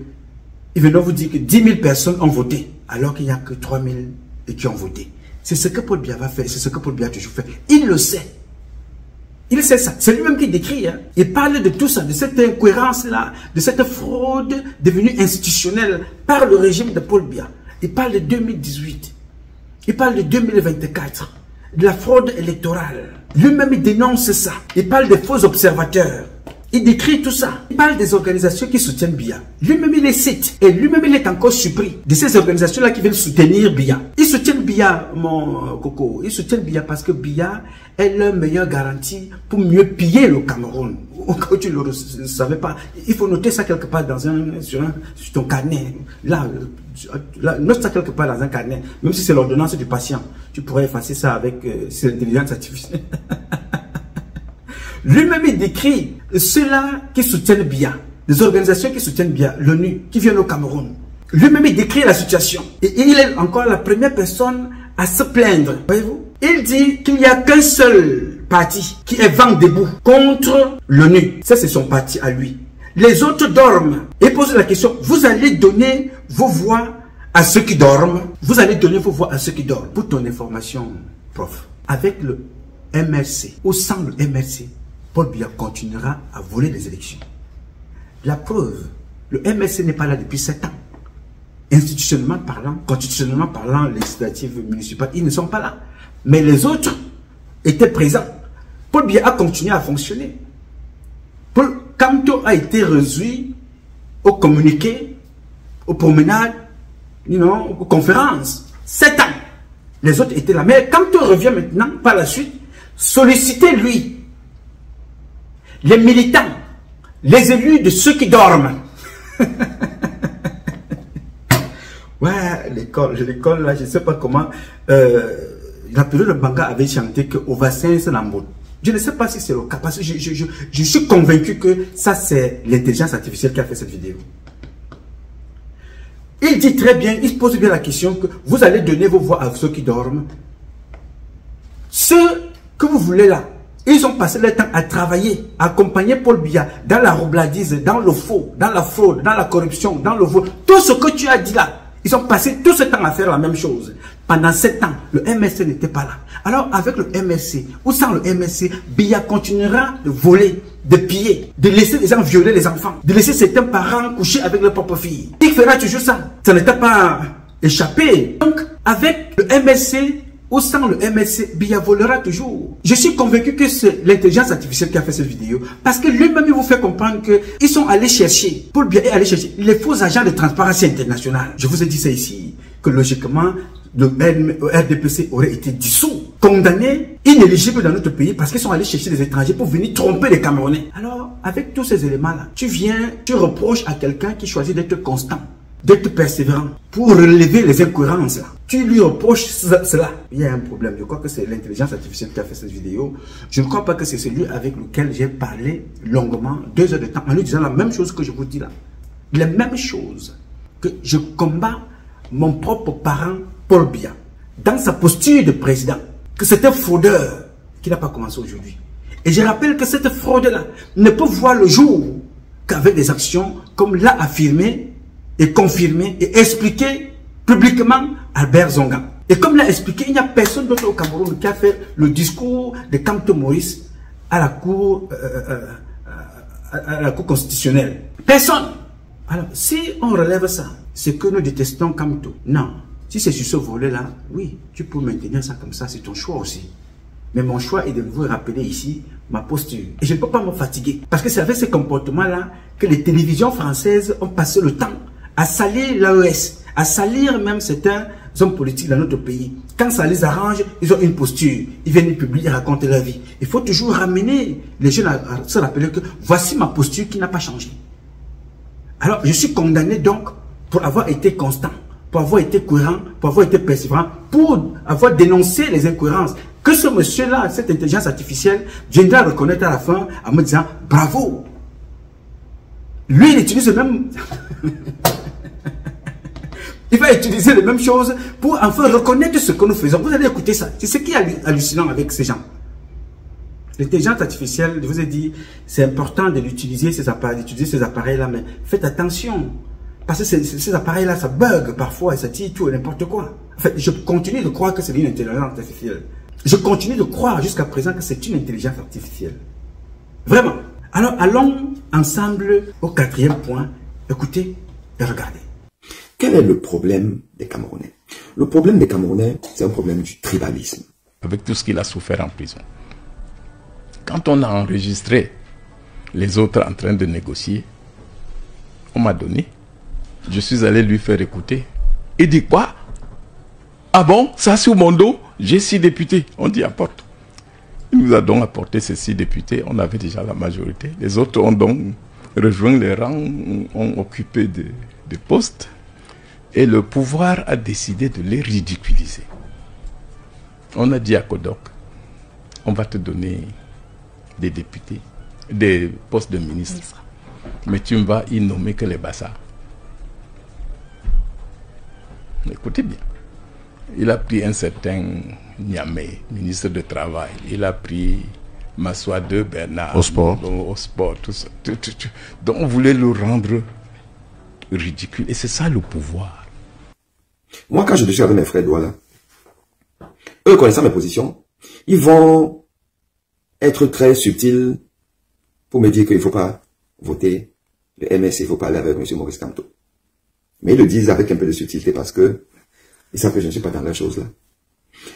il vient vous dire que 10 000 personnes ont voté, alors qu'il n'y a que 3 000 qui ont voté. C'est ce que Paul Biya va faire, c'est ce que Paul Biya a toujours fait. Il le sait. Il sait ça. C'est lui-même qui décrit. Hein. Il parle de tout ça, de cette incohérence-là, de cette fraude devenue institutionnelle par le régime de Paul Biya. Il parle de 2018. Il parle de 2024. De la fraude électorale. Lui-même, il dénonce ça. Il parle des faux observateurs. Il décrit tout ça. Il parle des organisations qui soutiennent Biya. Lui-même, il les cite. Et lui-même, il est encore surpris de ces organisations-là qui viennent soutenir Biya. Ils soutiennent Biya, mon coco. Ils soutiennent Biya parce que Biya est leur meilleure garantie pour mieux piller le Cameroun. Au cas où tu ne le savais pas, il faut noter ça quelque part sur ton carnet. Là, note ça quelque part dans un carnet. Même si c'est l'ordonnance du patient. Tu pourrais effacer ça avec l'intelligence artificielle. Lui-même, il décrit ceux-là qui soutiennent Biya, des organisations qui soutiennent Biya, l'ONU, qui viennent au Cameroun. Lui-même, il décrit la situation. Et il est encore la première personne à se plaindre. Voyez-vous? Il dit qu'il n'y a qu'un seul parti qui est vent debout contre l'ONU. Ça, c'est son parti à lui. Les autres dorment. Et pose la question, vous allez donner vos voix à ceux qui dorment? Vous allez donner vos voix à ceux qui dorment. Pour ton information, prof, avec le MRC, ou sans le MRC, Paul Biya continuera à voler les élections. La preuve, le MRC n'est pas là depuis 7 ans. Institutionnellement parlant, constitutionnellement parlant, législatives, municipales, ils ne sont pas là. Mais les autres étaient présents. Paul Biya a continué à fonctionner. Paul Kamto a été réduit au communiqué, aux promenades, aux conférences. 7 ans. Les autres étaient là. Mais Kamto revient maintenant, par la suite, solliciter lui les militants, les élus de ceux qui dorment. Ouais, l'école là, je ne sais pas comment. La période de Banga avait chanté que Ovacin c'est l'amour. Je ne sais pas si c'est le cas, parce que je suis convaincu que ça c'est l'intelligence artificielle qui a fait cette vidéo. Il dit très bien, il pose bien la question que vous allez donner vos voix à ceux qui dorment. Ceux que vous voulez là, ils ont passé leur temps à travailler, à accompagner Paul Biya dans la roubladise, dans le faux, dans la fraude, dans la corruption, dans le vol. Tout ce que tu as dit là, ils ont passé tout ce temps à faire la même chose. Pendant 7 ans, le MRC n'était pas là. Alors avec le MRC ou sans le MRC, Biya continuera de voler, de piller, de laisser les gens violer les enfants, de laisser certains parents coucher avec leurs propres filles. Il fera toujours ça. Ça n'était pas échappé. Donc avec le MRC, ou sans le MSC, Biya volera toujours. Je suis convaincu que c'est l'intelligence artificielle qui a fait cette vidéo, parce que lui-même il vous fait comprendre qu'ils sont allés chercher, Paul Biya est allé chercher les faux agents de Transparency International. Je vous ai dit ça ici, que logiquement, le RDPC aurait été dissous, condamné, inéligible dans notre pays parce qu'ils sont allés chercher des étrangers pour venir tromper les Camerounais. Alors, avec tous ces éléments-là, tu reproches à quelqu'un qui choisit d'être constant, d'être persévérant, pour relever les incohérences là. Tu lui reproches cela. Il y a un problème. Je crois que c'est l'intelligence artificielle qui a fait cette vidéo. Je ne crois pas que c'est celui avec lequel j'ai parlé longuement, 2 heures de temps, en lui disant la même chose que je vous dis là. La même chose. Que je combats mon propre parent, Paul Biya, dans sa posture de président, que c'est un fraudeur qui n'a pas commencé aujourd'hui. Et je rappelle que cette fraude-là ne peut voir le jour qu'avec des actions comme l'a affirmé et confirmé et expliqué publiquement Albert Zonga. Et comme l'a expliqué, il n'y a personne d'autre au Cameroun qui a fait le discours de Kamto Maurice à la cour constitutionnelle. Personne. Alors, si on relève ça, c'est que nous détestons Kamto. Non. Si c'est sur ce volet-là, oui, tu peux maintenir ça comme ça, c'est ton choix aussi. Mais mon choix est de vous rappeler ici ma posture. Et je ne peux pas me fatiguer. Parce que c'est avec ces comportements-là que les télévisions françaises ont passé le temps à salir l'AES, à salir même certains hommes politiques dans notre pays. Quand ça les arrange, ils ont une posture. Ils viennent publier et raconter leur vie. Il faut toujours ramener les jeunes à se rappeler que voici ma posture qui n'a pas changé. Alors, je suis condamné donc pour avoir été constant, pour avoir été cohérent, pour avoir été persévérant, pour avoir dénoncé les incohérences. Que ce monsieur-là, cette intelligence artificielle, viendra reconnaître à la fin en me disant bravo. Lui, il utilise le même... il va utiliser les mêmes choses pour enfin reconnaître ce que nous faisons. Vous allez écouter ça. C'est ce qui est hallucinant avec ces gens. L'intelligence artificielle, je vous ai dit, c'est important de l'utiliser, ces appareils-là, mais faites attention. Parce que ces appareils-là, ça bug parfois et ça tire tout et n'importe quoi. En fait, je continue de croire que c'est une intelligence artificielle. Je continue de croire jusqu'à présent que c'est une intelligence artificielle. Vraiment. Alors, allons ensemble au 4e point. Écoutez et regardez. Quel est le problème des Camerounais? Le problème des Camerounais, c'est un problème du tribalisme. Avec tout ce qu'il a souffert en prison. Quand on a enregistré les autres en train de négocier, on m'a donné. Je suis allé lui faire écouter. Il dit quoi? Ah bon? Ça sur mon dos? J'ai 6 députés. On dit apporte. Il nous a donc apporté ces 6 députés. On avait déjà la majorité. Les autres ont donc rejoint les rangs, ont occupé des postes. Et le pouvoir a décidé de les ridiculiser. On a dit à Kodok, on va te donner des députés, des postes de ministre. Mais tu ne vas y nommer que les bassards. Écoutez bien. Il a pris un certain Niamey, ministre de Travail. Il a pris Massoua de Bernard. Au sport. Au sport, tout ça. Donc on voulait le rendre ridicule. Et c'est ça le pouvoir. Moi, quand je discute avec mes frères Douala, eux connaissant mes positions, ils vont être très subtils pour me dire qu'il ne faut pas voter le MSC, il ne faut pas aller avec M. Maurice Kamto. Mais ils le disent avec un peu de subtilité parce que ils savent que je ne suis pas dans la chose là.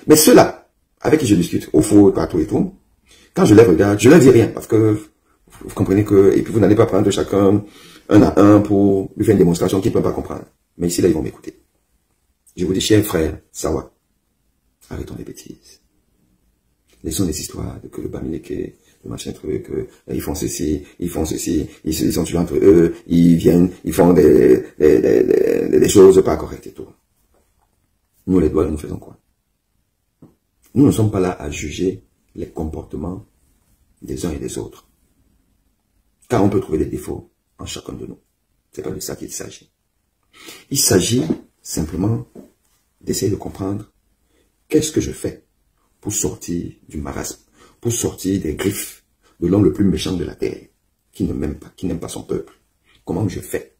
Mais ceux-là, avec qui je discute, au fond, partout et tout, quand je les regarde, je ne leur dis rien parce que vous comprenez que, et puis vous n'allez pas prendre chacun un à un pour lui faire une démonstration qu'ils ne peuvent pas comprendre. Mais ici là, ils vont m'écouter. Je vous dis, chers frères, Sawa, arrêtons les bêtises. Laissons les histoires de que le Bamileke, le machin truc, ils font ceci, ils sont tués entre eux, ils viennent, ils font des choses pas correctes et tout. Nous, les doigts, nous faisons quoi? Nous ne sommes pas là à juger les comportements des uns et des autres. Car on peut trouver des défauts en chacun de nous. C'est pas de ça qu'il s'agit. Il s'agit simplement d'essayer de comprendre qu'est-ce que je fais pour sortir du marasme, pour sortir des griffes de l'homme le plus méchant de la terre, qui ne m'aime pas, qui n'aime pas son peuple. Comment je fais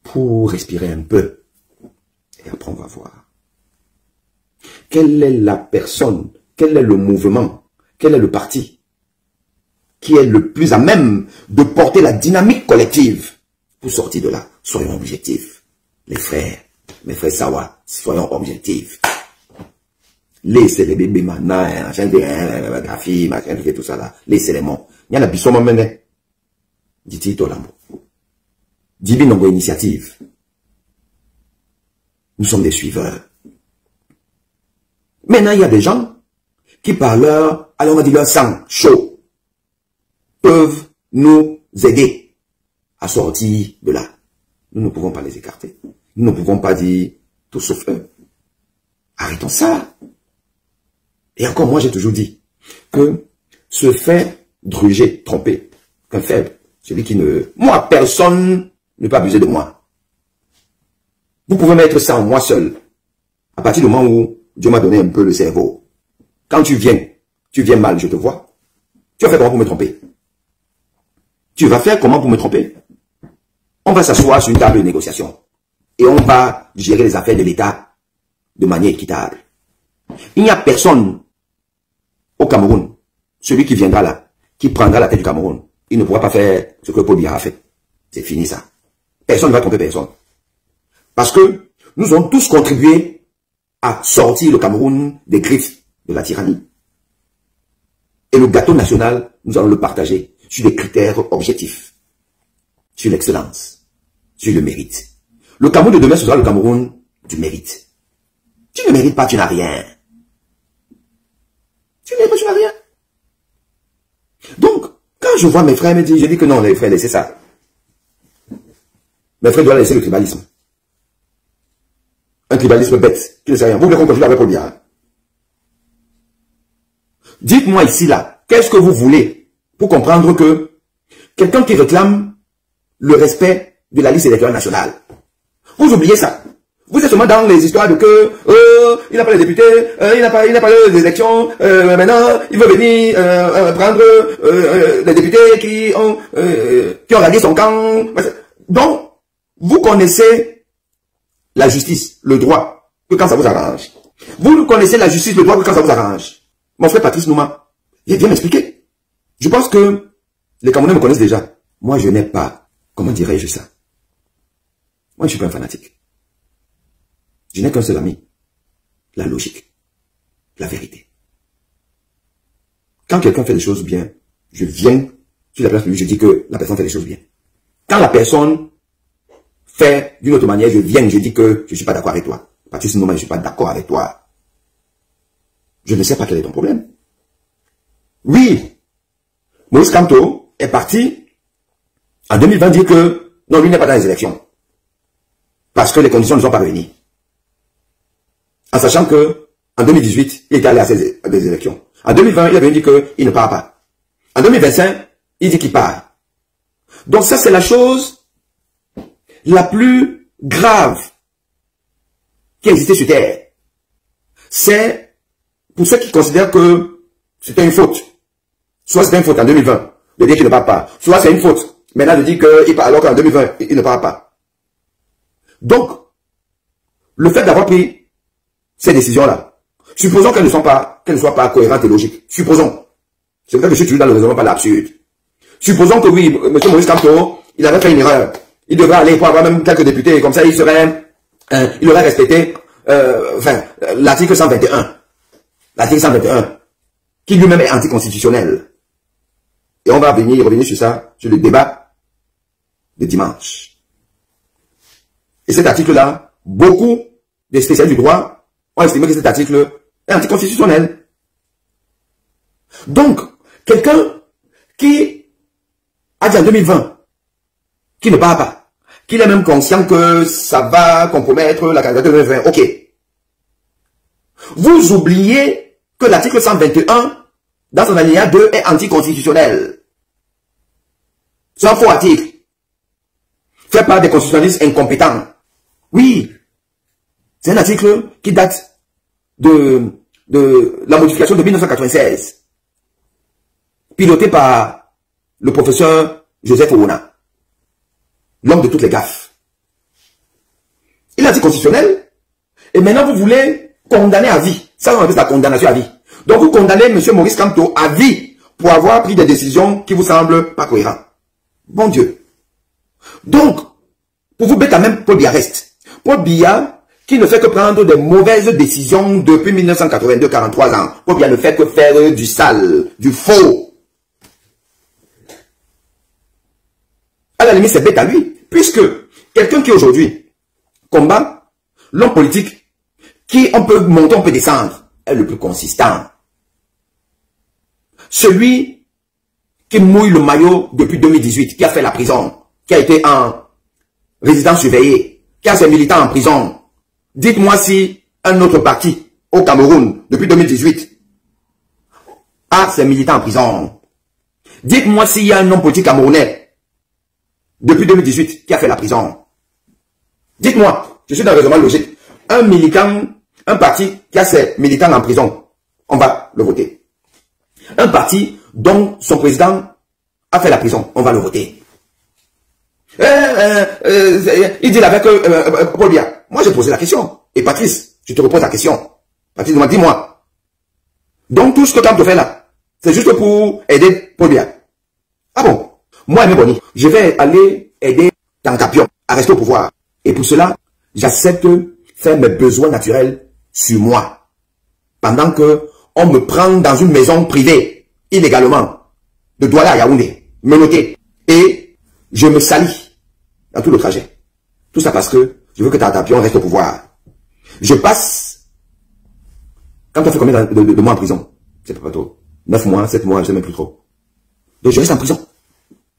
pour respirer un peu? Et après on va voir. Quelle est la personne, quel est le mouvement, quel est le parti qui est le plus à même de porter la dynamique collective pour sortir de là? Soyons objectifs. Les frères, mes frères Sawa, soyons objectifs. Laissez les bébés maintenant, machin de graphie, machin de tout ça là. Laissez les mots. Il y a la bisoma mené. Dit-il Tolambo. Divine initiative. Nous sommes des suiveurs. Maintenant, il y a des gens qui, par leur, allons on va dire leur sang chaud, peuvent nous aider à sortir de là. Nous ne pouvons pas les écarter. Nous ne pouvons pas dire tout sauf eux. Arrêtons ça. Et encore, moi, j'ai toujours dit que se faire druger, tromper, qu'un faible, celui qui ne... Moi, personne ne peut abuser de moi. Vous pouvez mettre ça en moi seul. À partir du moment où Dieu m'a donné un peu le cerveau. Quand tu viens mal, je te vois. Tu vas faire comment pour me tromper? Tu vas faire comment pour me tromper? On va s'asseoir sur une table de négociation. Et on va gérer les affaires de l'État de manière équitable. Il n'y a personne au Cameroun, celui qui viendra là, qui prendra la tête du Cameroun, il ne pourra pas faire ce que Paul Biya a fait. C'est fini ça. Personne ne va tromper personne. Parce que nous avons tous contribué à sortir le Cameroun des griffes de la tyrannie. Et le gâteau national, nous allons le partager sur des critères objectifs, sur l'excellence, sur le mérite. Le Cameroun de demain, ce sera le Cameroun du mérite. Tu ne mérites pas, tu n'as rien. Tu n'as pas, tu n'as rien. Donc, quand je vois mes frères me dire, je dis que non, les frères, laissez ça. Mes frères doivent laisser le tribalisme. Un tribalisme bête, qui ne sait rien. Vous voulez qu'on continue avec Paul Biya? Dites-moi ici, là, qu'est-ce que vous voulez pour comprendre que quelqu'un qui réclame le respect de la liste électorale nationale, vous oubliez ça. Vous êtes seulement dans les histoires de que il n'a pas les députés, il n'a pas les élections, maintenant il veut venir prendre les députés qui ont rallié son camp. Donc, vous connaissez la justice, le droit, que quand ça vous arrange. Vous connaissez la justice, le droit, que quand ça vous arrange. Mon frère Patrice Nouma, il vient m'expliquer. Je pense que les Camerounais me connaissent déjà. Moi, je n'ai pas, comment dirais-je ça? Moi, je ne suis pas un fanatique. Je n'ai qu'un seul ami. La logique. La vérité. Quand quelqu'un fait les choses bien, je viens sur la place de lui, je dis que la personne fait les choses bien. Quand la personne fait d'une autre manière, je viens, je dis que je ne suis pas d'accord avec toi. Patrice Nouma, je ne suis pas d'accord avec toi. Je ne sais pas quel est ton problème. Oui, Maurice Kamto est parti en 2020 dire que non, lui n'est pas dans les élections. Parce que les conditions ne sont pas réunies. En sachant que en 2018, il est allé à des élections. En 2020, il avait dit qu'il ne part pas. En 2025, il dit qu'il part. Donc ça, c'est la chose la plus grave qui a existé sur Terre. C'est pour ceux qui considèrent que c'était une faute. Soit c'était une faute en 2020, de dire qu'il ne part pas. Soit c'est une faute, maintenant de dire qu'il part alors qu'en 2020, il ne part pas. Donc, le fait d'avoir pris ces décisions-là, supposons qu'elles ne soient pas cohérentes et logiques. Supposons. C'est vrai que je suis toujours dans le raisonnement par l'absurde. Supposons que oui, M. Maurice Kamto, il avait fait une erreur. Il devrait aller pour avoir même quelques députés, comme ça il aurait respecté l'article 121. L'article 121, qui lui-même est anticonstitutionnel. Et on va revenir sur ça, sur le débat de dimanche. Et cet article-là, beaucoup des spécialistes du droit ont estimé que cet article est anticonstitutionnel. Donc, quelqu'un qui a dit en 2020 qu'il ne part pas, qu'il est même conscient que ça va compromettre la candidature de 2020, ok. Vous oubliez que l'article 121, dans son alinéa 2, est anticonstitutionnel. C'est un faux article. Fait par des constitutionnalistes incompétents. Oui. C'est un article qui date de la modification de 1996. Piloté par le professeur Joseph Owona. L'homme de toutes les gaffes. Il est anticonstitutionnel. Et maintenant vous voulez condamner à vie. Ça, on appelle la condamnation à vie. Donc, vous condamnez M. Maurice Kamto à vie pour avoir pris des décisions qui vous semblent pas cohérentes. Bon Dieu. Donc, pour vous mettre à même Paul Biya reste. Paul Biya, qui ne fait que prendre des mauvaises décisions depuis 1982, 43 ans. Paul Biya ne fait que faire du sale, du faux. À la limite, c'est bête à lui. Puisque quelqu'un qui aujourd'hui combat l'homme politique, qui on peut monter, on peut descendre, est le plus consistant. Celui qui mouille le maillot depuis 2018, qui a fait la prison, qui a été en résidence surveillée, qui a ses militants en prison. Dites-moi si un autre parti au Cameroun, depuis 2018, a ses militants en prison. Dites-moi s'il y a un homme politique camerounais, depuis 2018, qui a fait la prison. Dites-moi, je suis dans le raisonnement logique. Un militant, un parti qui a ses militants en prison, on va le voter. Un parti dont son président a fait la prison, on va le voter. Il dit avec Paul Biya. Moi, j'ai posé la question. Et Patrice, je te repose la question. Patrice, dis-moi. Donc, tout ce que tu as fait là, c'est juste pour aider Paul Biya. Ah bon? Moi, Aimé Boni, je vais aller aider Tankapion à rester au pouvoir. Et pour cela, j'accepte faire mes besoins naturels sur moi. Pendant que on me prend dans une maison privée, illégalement, de Douala à Yaoundé, menotté. Et je me salis dans tout le trajet. Tout ça parce que je veux que Tankapion reste au pouvoir. Je passe, quand on fait combien de mois en prison? C'est pas trop. 9 mois, 7 mois, je sais même plus trop. Donc je reste en prison.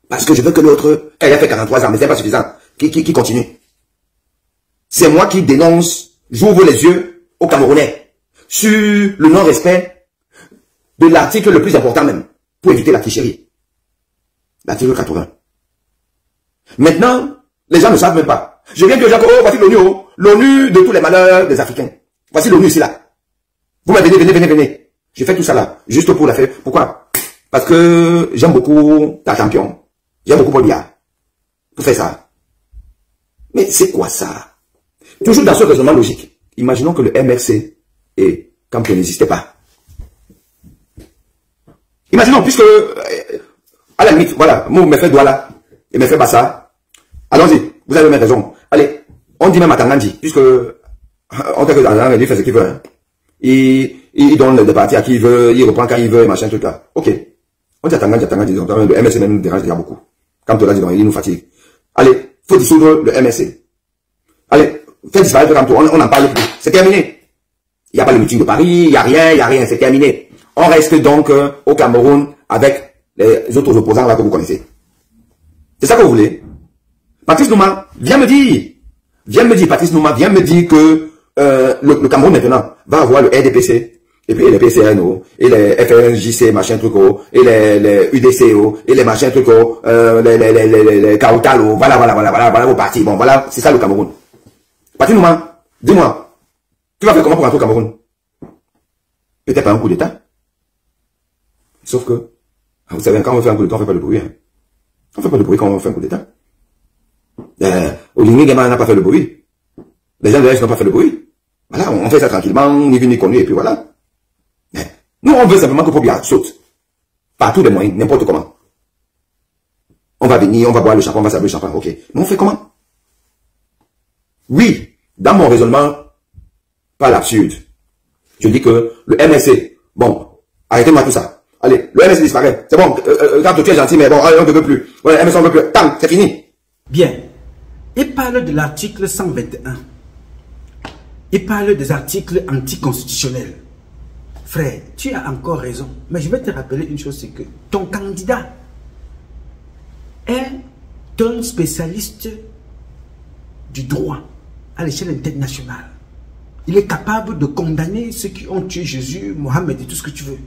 Parce que je veux que l'autre, elle a fait 43 ans, mais c'est pas suffisant, qui continue. C'est moi qui dénonce, j'ouvre les yeux aux Camerounais sur le non-respect de l'article le plus important même, pour éviter la tricherie. L'article 80. Maintenant, les gens ne savent même pas. Je viens de dire, oh, voici l'ONU, oh, l'ONU de tous les malheurs des Africains. Voici l'ONU ici là. Vous m'avez dit, venez. J'ai fait tout ça là, juste pour la faire. Pourquoi? Parce que j'aime beaucoup ta champion. J'aime beaucoup Paul Biya. Pour faire ça. Mais c'est quoi ça? Toujours dans ce raisonnement logique. Imaginons que le MRC et Campion n'existait pas. Imaginons, puisque, à la limite, voilà, moi, me fait Douala, et me fait Bassa. Allons-y, vous avez même raison. Allez, on dit même à Tangandji, puisque, on t'a que Tangandji, il fait ce qu'il veut. Hein. Il donne des parties à qui il veut, il reprend quand il veut, machin, truc là. Ok. On dit à Tangandji, le MRC même nous dérange déjà beaucoup. Quand on l'a dit, il nous fatigue. Allez, faut dissoudre le MRC. Allez, faites disparaître Camto, on n'en parle plus. C'est terminé. Il n'y a pas le meeting de Paris, il n'y a rien, c'est terminé. On reste donc au Cameroun avec les autres opposants là que vous connaissez. C'est ça que vous voulez? Patrice Nouma, viens me dire, Patrice Nouma, viens me dire que le Cameroun maintenant va avoir le RDPC, et puis les PCNO, et les FNJC, machin truc, et les UDCO, et les machins trucs, les Kautalo, voilà vos partis. Bon, voilà, c'est ça le Cameroun. Patrice Nouma, dis-moi, tu vas faire comment pour rentrer au Cameroun? Peut-être pas un coup d'État. Sauf que, vous savez, quand on fait un coup d'État, on fait pas de bruit. Hein. On fait pas de bruit quand on fait un coup d'État. Oligny Gema n'a pas fait le bruit. Les gens de l'Est n'ont pas fait le bruit. Voilà, on fait ça tranquillement, ni vu ni connu, et puis voilà. Nous, on veut simplement que Paul Biya saute. Par tous les moyens, n'importe comment. On va venir, on va boire le champagne, on va servir le champagne, ok. Mais on fait comment? Oui, dans mon raisonnement, pas l'absurde. Je dis que le MSC, bon, arrêtez-moi tout ça. Allez, le MSC disparaît. C'est bon, quand tu es gentil, mais bon, on ne veut plus. Ouais, MSC on ne veut plus. Tant, c'est fini. Bien. Il parle de l'article 121. Il parle des articles anticonstitutionnels. Frère, tu as encore raison. Mais je vais te rappeler une chose, c'est que ton candidat est un spécialiste du droit à l'échelle internationale. Il est capable de condamner ceux qui ont tué Jésus, Mohammed et tout ce que tu veux.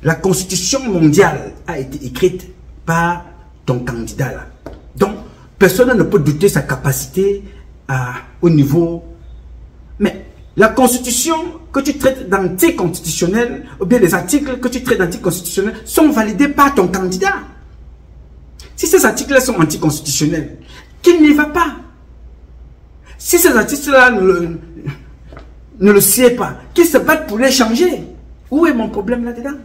La constitution mondiale a été écrite par ton candidat là. Donc, personne ne peut douter sa capacité au niveau... Mais la constitution que tu traites d'anticonstitutionnelle, ou bien les articles que tu traites d'anticonstitutionnels, sont validés par ton candidat. Si ces articles-là sont anticonstitutionnels, qu'il n'y va pas. Si ces articles-là ne le sait pas, qu'il se batte pour les changer. Où est mon problème là-dedans?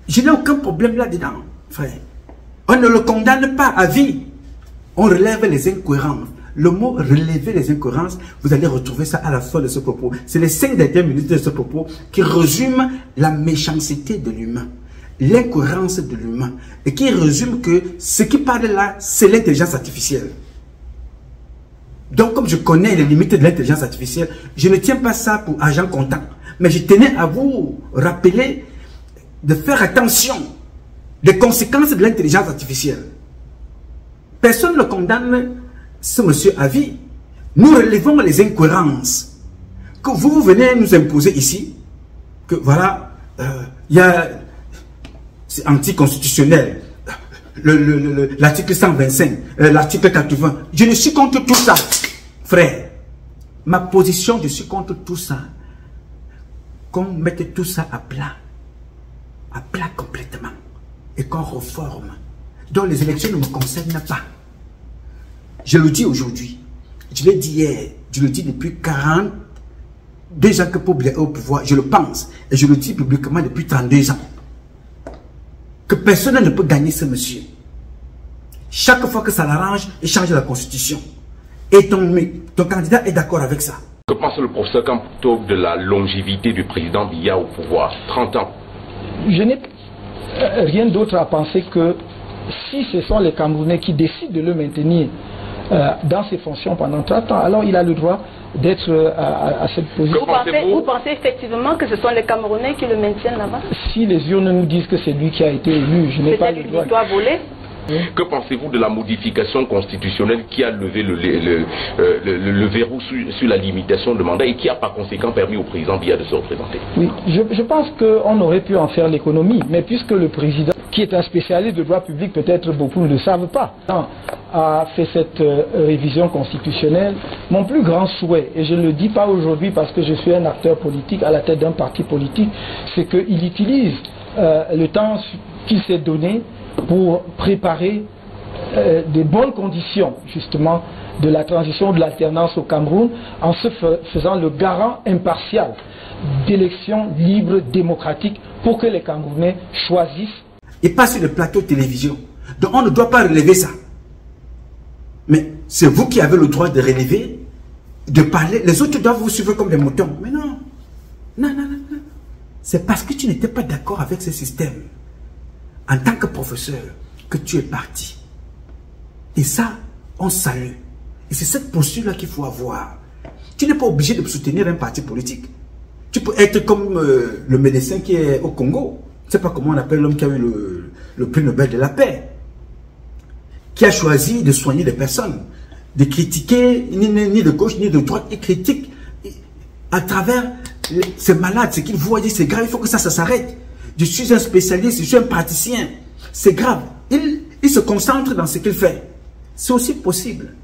Je n'ai aucun problème là-dedans, frère. On ne le condamne pas à vie. On relève les incohérences. Le mot relever les incohérences, vous allez retrouver ça à la fin de ce propos. C'est les 5 dernières minutes de ce propos qui résument la méchanceté de l'humain, l'incohérence de l'humain, et qui résume que ce qui parle là, c'est l'intelligence artificielle. Donc, comme je connais les limites de l'intelligence artificielle, je ne tiens pas ça pour argent comptant. Mais je tenais à vous rappeler de faire attention des conséquences de l'intelligence artificielle. Personne ne condamne ce monsieur à vie. Nous relevons les incohérences que vous venez nous imposer ici. Que voilà, c'est anticonstitutionnel. L'article 125, l'article 80. Je ne suis contre tout ça, frère. Ma position, je suis contre tout ça. Qu'on mette tout ça à plat complètement, et qu'on reforme. Donc les élections ne me concernent pas. Je le dis aujourd'hui, je l'ai dit hier, je le dis depuis 42 ans que pour Biya est au pouvoir, je le pense, et je le dis publiquement depuis 32 ans. Que personne ne peut gagner ce monsieur. Chaque fois que ça l'arrange, il change la constitution. Et ton candidat est d'accord avec ça. Que pense le professeur Kamto de la longévité du président Biya au pouvoir? 30 ans. Je n'ai rien d'autre à penser que si ce sont les Camerounais qui décident de le maintenir dans ses fonctions pendant 30 ans, alors il a le droit d'être à cette position. Vous pensez effectivement que ce sont les Camerounais qui le maintiennent là-bas? Si les urnes nous disent que c'est lui qui a été élu, je n'ai pas le droit. Peut-être une victoire volée? Que pensez-vous de la modification constitutionnelle qui a levé le verrou sur la limitation de mandat et qui a par conséquent permis au président Biya de se représenter? Oui, je pense qu'on aurait pu en faire l'économie, mais puisque le président, qui est un spécialiste de droit public, peut-être beaucoup ne le savent pas, a fait cette révision constitutionnelle, mon plus grand souhait, et je ne le dis pas aujourd'hui parce que je suis un acteur politique à la tête d'un parti politique, c'est qu'il utilise le temps qu'il s'est donné pour préparer des bonnes conditions justement de la transition de l'alternance au Cameroun en se faisant le garant impartial d'élections libres, démocratiques pour que les Camerounais choisissent. Et pas sur le plateau de télévision. Donc on ne doit pas relever ça. Mais c'est vous qui avez le droit de relever, de parler. Les autres doivent vous suivre comme des moutons. Mais non. Non. C'est parce que tu n'étais pas d'accord avec ce système. En tant que professeur, que tu es parti. Et ça, on salue. Et c'est cette posture-là qu'il faut avoir. Tu n'es pas obligé de soutenir un parti politique. Tu peux être comme le médecin qui est au Congo. Je ne sais pas comment on appelle l'homme qui a eu le prix Nobel de la paix. Qui a choisi de soigner des personnes. De critiquer, ni de gauche, ni de droite. Il critique à travers ces malades, ce qu'il voit, il dit c'est grave, il faut que ça s'arrête. Je suis un spécialiste, je suis un praticien. C'est grave. Il se concentre dans ce qu'il fait. C'est aussi possible.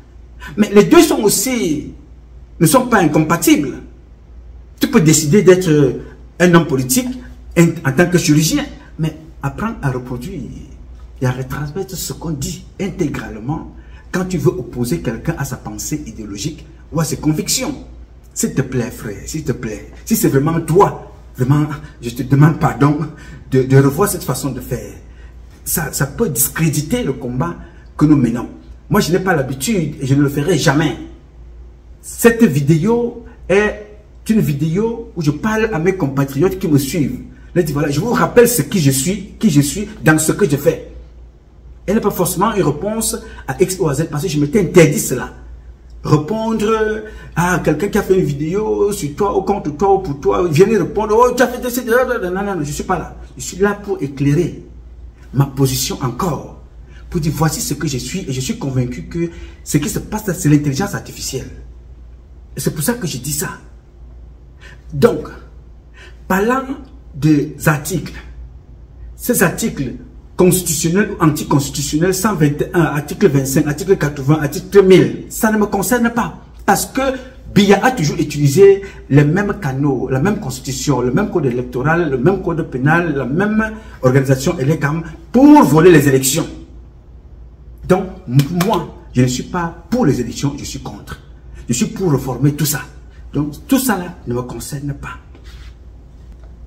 Mais les deux ne sont pas incompatibles. Tu peux décider d'être un homme politique en tant que chirurgien, mais apprendre à reproduire et à retransmettre ce qu'on dit intégralement quand tu veux opposer quelqu'un à sa pensée idéologique ou à ses convictions. S'il te plaît, frère, s'il te plaît. Si c'est vraiment toi, vraiment, je te demande pardon de revoir cette façon de faire. Ça peut discréditer le combat que nous menons. Moi, je n'ai pas l'habitude et je ne le ferai jamais. Cette vidéo est une vidéo où je parle à mes compatriotes qui me suivent. Je dis voilà, je vous rappelle qui je suis dans ce que je fais. Elle n'est pas forcément une réponse à X ou à Z parce que je m'étais interdit cela. Répondre à quelqu'un qui a fait une vidéo sur toi ou contre toi ou pour toi, viens répondre, oh tu as fait des... Non, je ne suis pas là. Je suis là pour éclairer ma position encore. Pour dire voici ce que je suis et je suis convaincu que ce qui se passe là, c'est l'intelligence artificielle. Et c'est pour ça que je dis ça. Donc, parlant des articles, ces articles constitutionnels ou anticonstitutionnels, 121, article 25, article 80, article 1000, ça ne me concerne pas. Parce que Biya a toujours utilisé les mêmes canaux, la même constitution, le même code électoral, le même code pénal, la même organisation ELECAM pour voler les élections. Donc, moi, je ne suis pas pour les élections, je suis contre. Je suis pour réformer tout ça. Donc, tout ça là ne me concerne pas.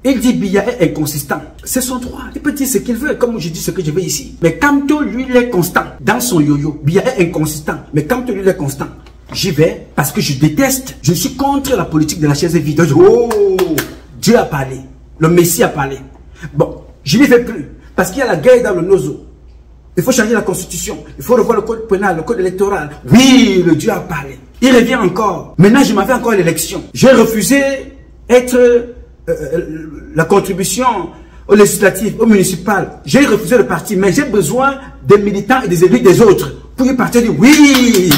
Il dit Biya est inconsistant. C'est son droit. Il peut dire ce qu'il veut, comme je dis ce que je veux ici. Mais Kamto, lui, il est constant dans son yo-yo. Biya est inconsistant. Mais Kamto, lui, il est constant. J'y vais parce que je déteste. Je suis contre la politique de la chaise vide. Oh, Dieu a parlé. Le Messie a parlé. Bon, je n'y vais plus. Parce qu'il y a la guerre dans le nozo. Il faut changer la constitution. Il faut revoir le code pénal, le code électoral. Oui, le Dieu a parlé. Il revient encore. Maintenant, je m'en vais encore à l'élection. J'ai refusé être la contribution aux législatives, aux municipales. J'ai refusé le parti, mais j'ai besoin des militants et des élus des autres pour y partir dire oui.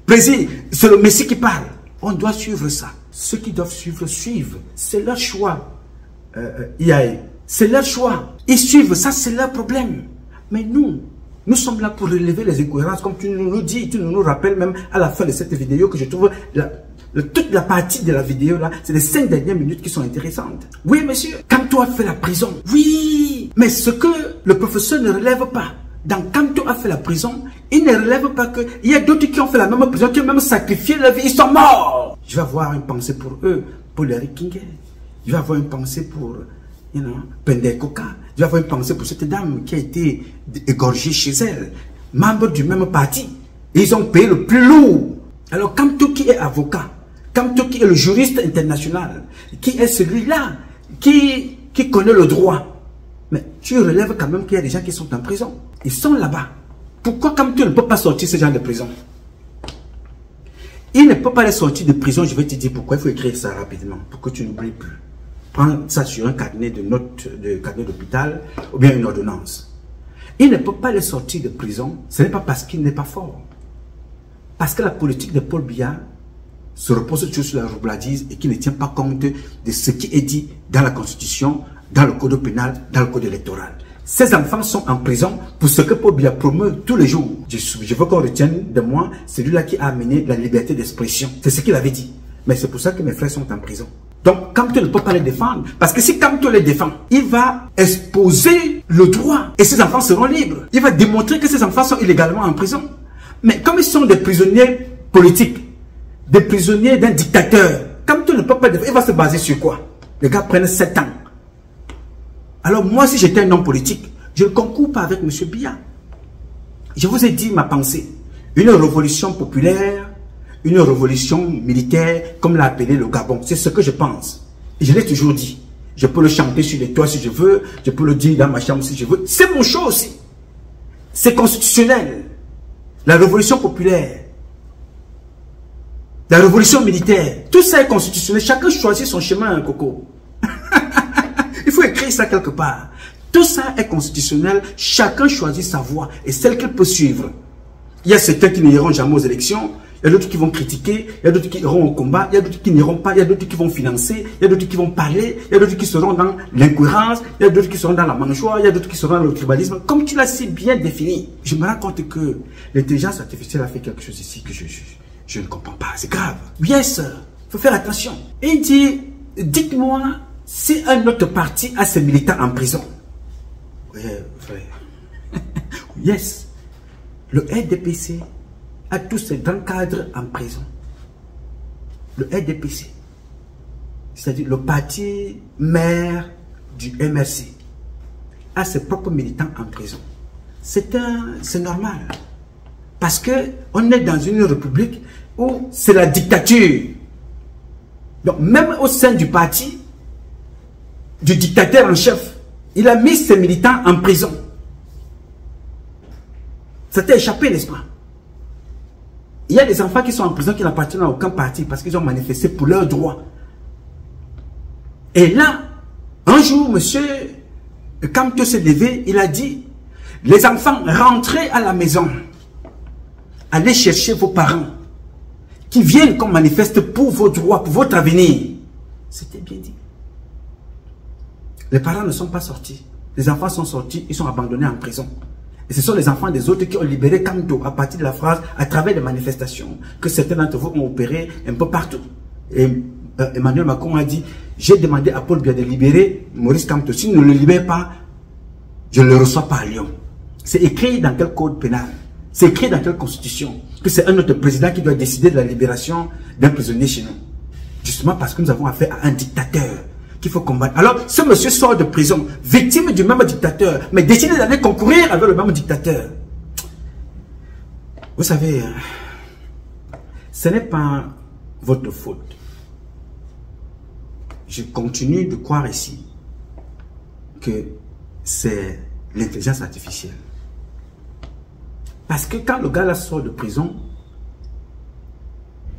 Président, c'est le Messie qui parle. On doit suivre ça. Ceux qui doivent suivre, suivent. C'est leur choix. C'est leur choix. Ils suivent, ça c'est leur problème. Mais nous sommes là pour relever les incohérences, comme tu nous dis, tu nous rappelles même à la fin de cette vidéo que je trouve toute la partie de la vidéo là, c'est les 5 dernières minutes qui sont intéressantes. Oui monsieur, Kamto a fait la prison. Oui, mais ce que le professeur ne relève pas, dans Kamto a fait la prison, il ne relève pas que il y a d'autres qui ont fait la même prison, qui ont même sacrifié leur vie, ils sont morts. Je vais avoir une pensée pour eux, pour Larry King. Je vais avoir une pensée pour Pende Koka. Je vais avoir une pensée pour cette dame qui a été égorgée chez elle, membre du même parti. Ils ont payé le plus lourd. Alors Kamto qui est avocat, Kamto qui est le juriste international, qui est celui-là qui connaît le droit. Mais tu relèves quand même qu'il y a des gens qui sont en prison. Ils sont là-bas. Pourquoi Kamto ne peut pas sortir ce genre de prison? Il ne peut pas les sortir de prison. Je vais te dire pourquoi. Il faut écrire ça rapidement pour que tu n'oublies plus. Prends ça sur un carnet de notes, de carnet d'hôpital ou bien une ordonnance. Il ne peut pas les sortir de prison. Ce n'est pas parce qu'il n'est pas fort. Parce que la politique de Paul Biya se repose sur la roublardise et qui ne tient pas compte de ce qui est dit dans la Constitution, dans le code pénal, dans le code électoral. Ces enfants sont en prison pour ce que Paul Biya promeut tous les jours. Je veux qu'on retienne de moi celui-là qui a amené la liberté d'expression. C'est ce qu'il avait dit. Mais c'est pour ça que mes frères sont en prison. Donc, Kamto ne peut pas les défendre. Parce que si Kamto les défend, il va exposer le droit. Et ces enfants seront libres. Il va démontrer que ces enfants sont illégalement en prison. Mais comme ils sont des prisonniers politiques, des prisonniers d'un dictateur, Kamto ne peut pas défendre. Il va se baser sur quoi? Les gars prennent 7 ans. Alors moi, si j'étais un homme politique, je ne concours pas avec M. Biya. Je vous ai dit ma pensée. Une révolution populaire, une révolution militaire, comme l'a appelé le Gabon. C'est ce que je pense. Et je l'ai toujours dit. Je peux le chanter sur les toits si je veux. Je peux le dire dans ma chambre si je veux. C'est mon choix aussi. C'est constitutionnel. La révolution populaire. La révolution militaire. Tout ça est constitutionnel. Chacun choisit son chemin, Coco. Il faut écrire ça quelque part. Tout ça est constitutionnel. Chacun choisit sa voie et celle qu'il peut suivre. Il y a certains qui n'iront jamais aux élections. Il y a d'autres qui vont critiquer, il y a d'autres qui iront au combat, il y a d'autres qui n'iront pas, il y a d'autres qui vont financer, il y a d'autres qui vont parler, il y a d'autres qui seront dans l'incohérence, il y a d'autres qui seront dans la mangeoire, il y a d'autres qui seront dans le tribalisme. Comme tu l'as si bien défini, je me rends compte que l'intelligence artificielle a fait quelque chose ici que je ne comprends pas. C'est grave. Yes, il faut faire attention. Il dit, dites-moi si un autre parti a ses militants en prison. Oui, frère. Yes. Le RDPC à tous ces grands cadres en prison. Le RDPC, c'est-à-dire le parti maire du MRC, a ses propres militants en prison. C'est normal. Parce qu'on est dans une république où c'est la dictature. Donc même au sein du parti, du dictateur en chef, il a mis ses militants en prison. Ça t'a échappé, n'est-ce pas? Il y a des enfants qui sont en prison qui n'appartiennent à aucun parti parce qu'ils ont manifesté pour leurs droits. Et là, un jour, monsieur Kamto s'est levé, il a dit, les enfants, rentrez à la maison. Allez chercher vos parents qui viennent qu'on manifeste pour vos droits, pour votre avenir. C'était bien dit. Les parents ne sont pas sortis. Les enfants sont sortis, ils sont abandonnés en prison. Et ce sont les enfants des autres qui ont libéré Kamto à partir de la phrase, à travers des manifestations que certains d'entre vous ont opéré un peu partout. Et Emmanuel Macron a dit, j'ai demandé à Paul Biya de libérer Maurice Kamto. S'il ne le libère pas, je ne le reçois pas à Lyon. C'est écrit dans quel code pénal? C'est écrit dans quelle constitution? Que c'est un autre président qui doit décider de la libération d'un prisonnier chez nous. Justement parce que nous avons affaire à un dictateur qu'il faut combattre. Alors, ce monsieur sort de prison, victime du même dictateur, mais décide d'aller concourir avec le même dictateur. Vous savez, Ce n'est pas votre faute. Je continue de croire ici que c'est l'intelligence artificielle. Parce que quand le gars là sort de prison,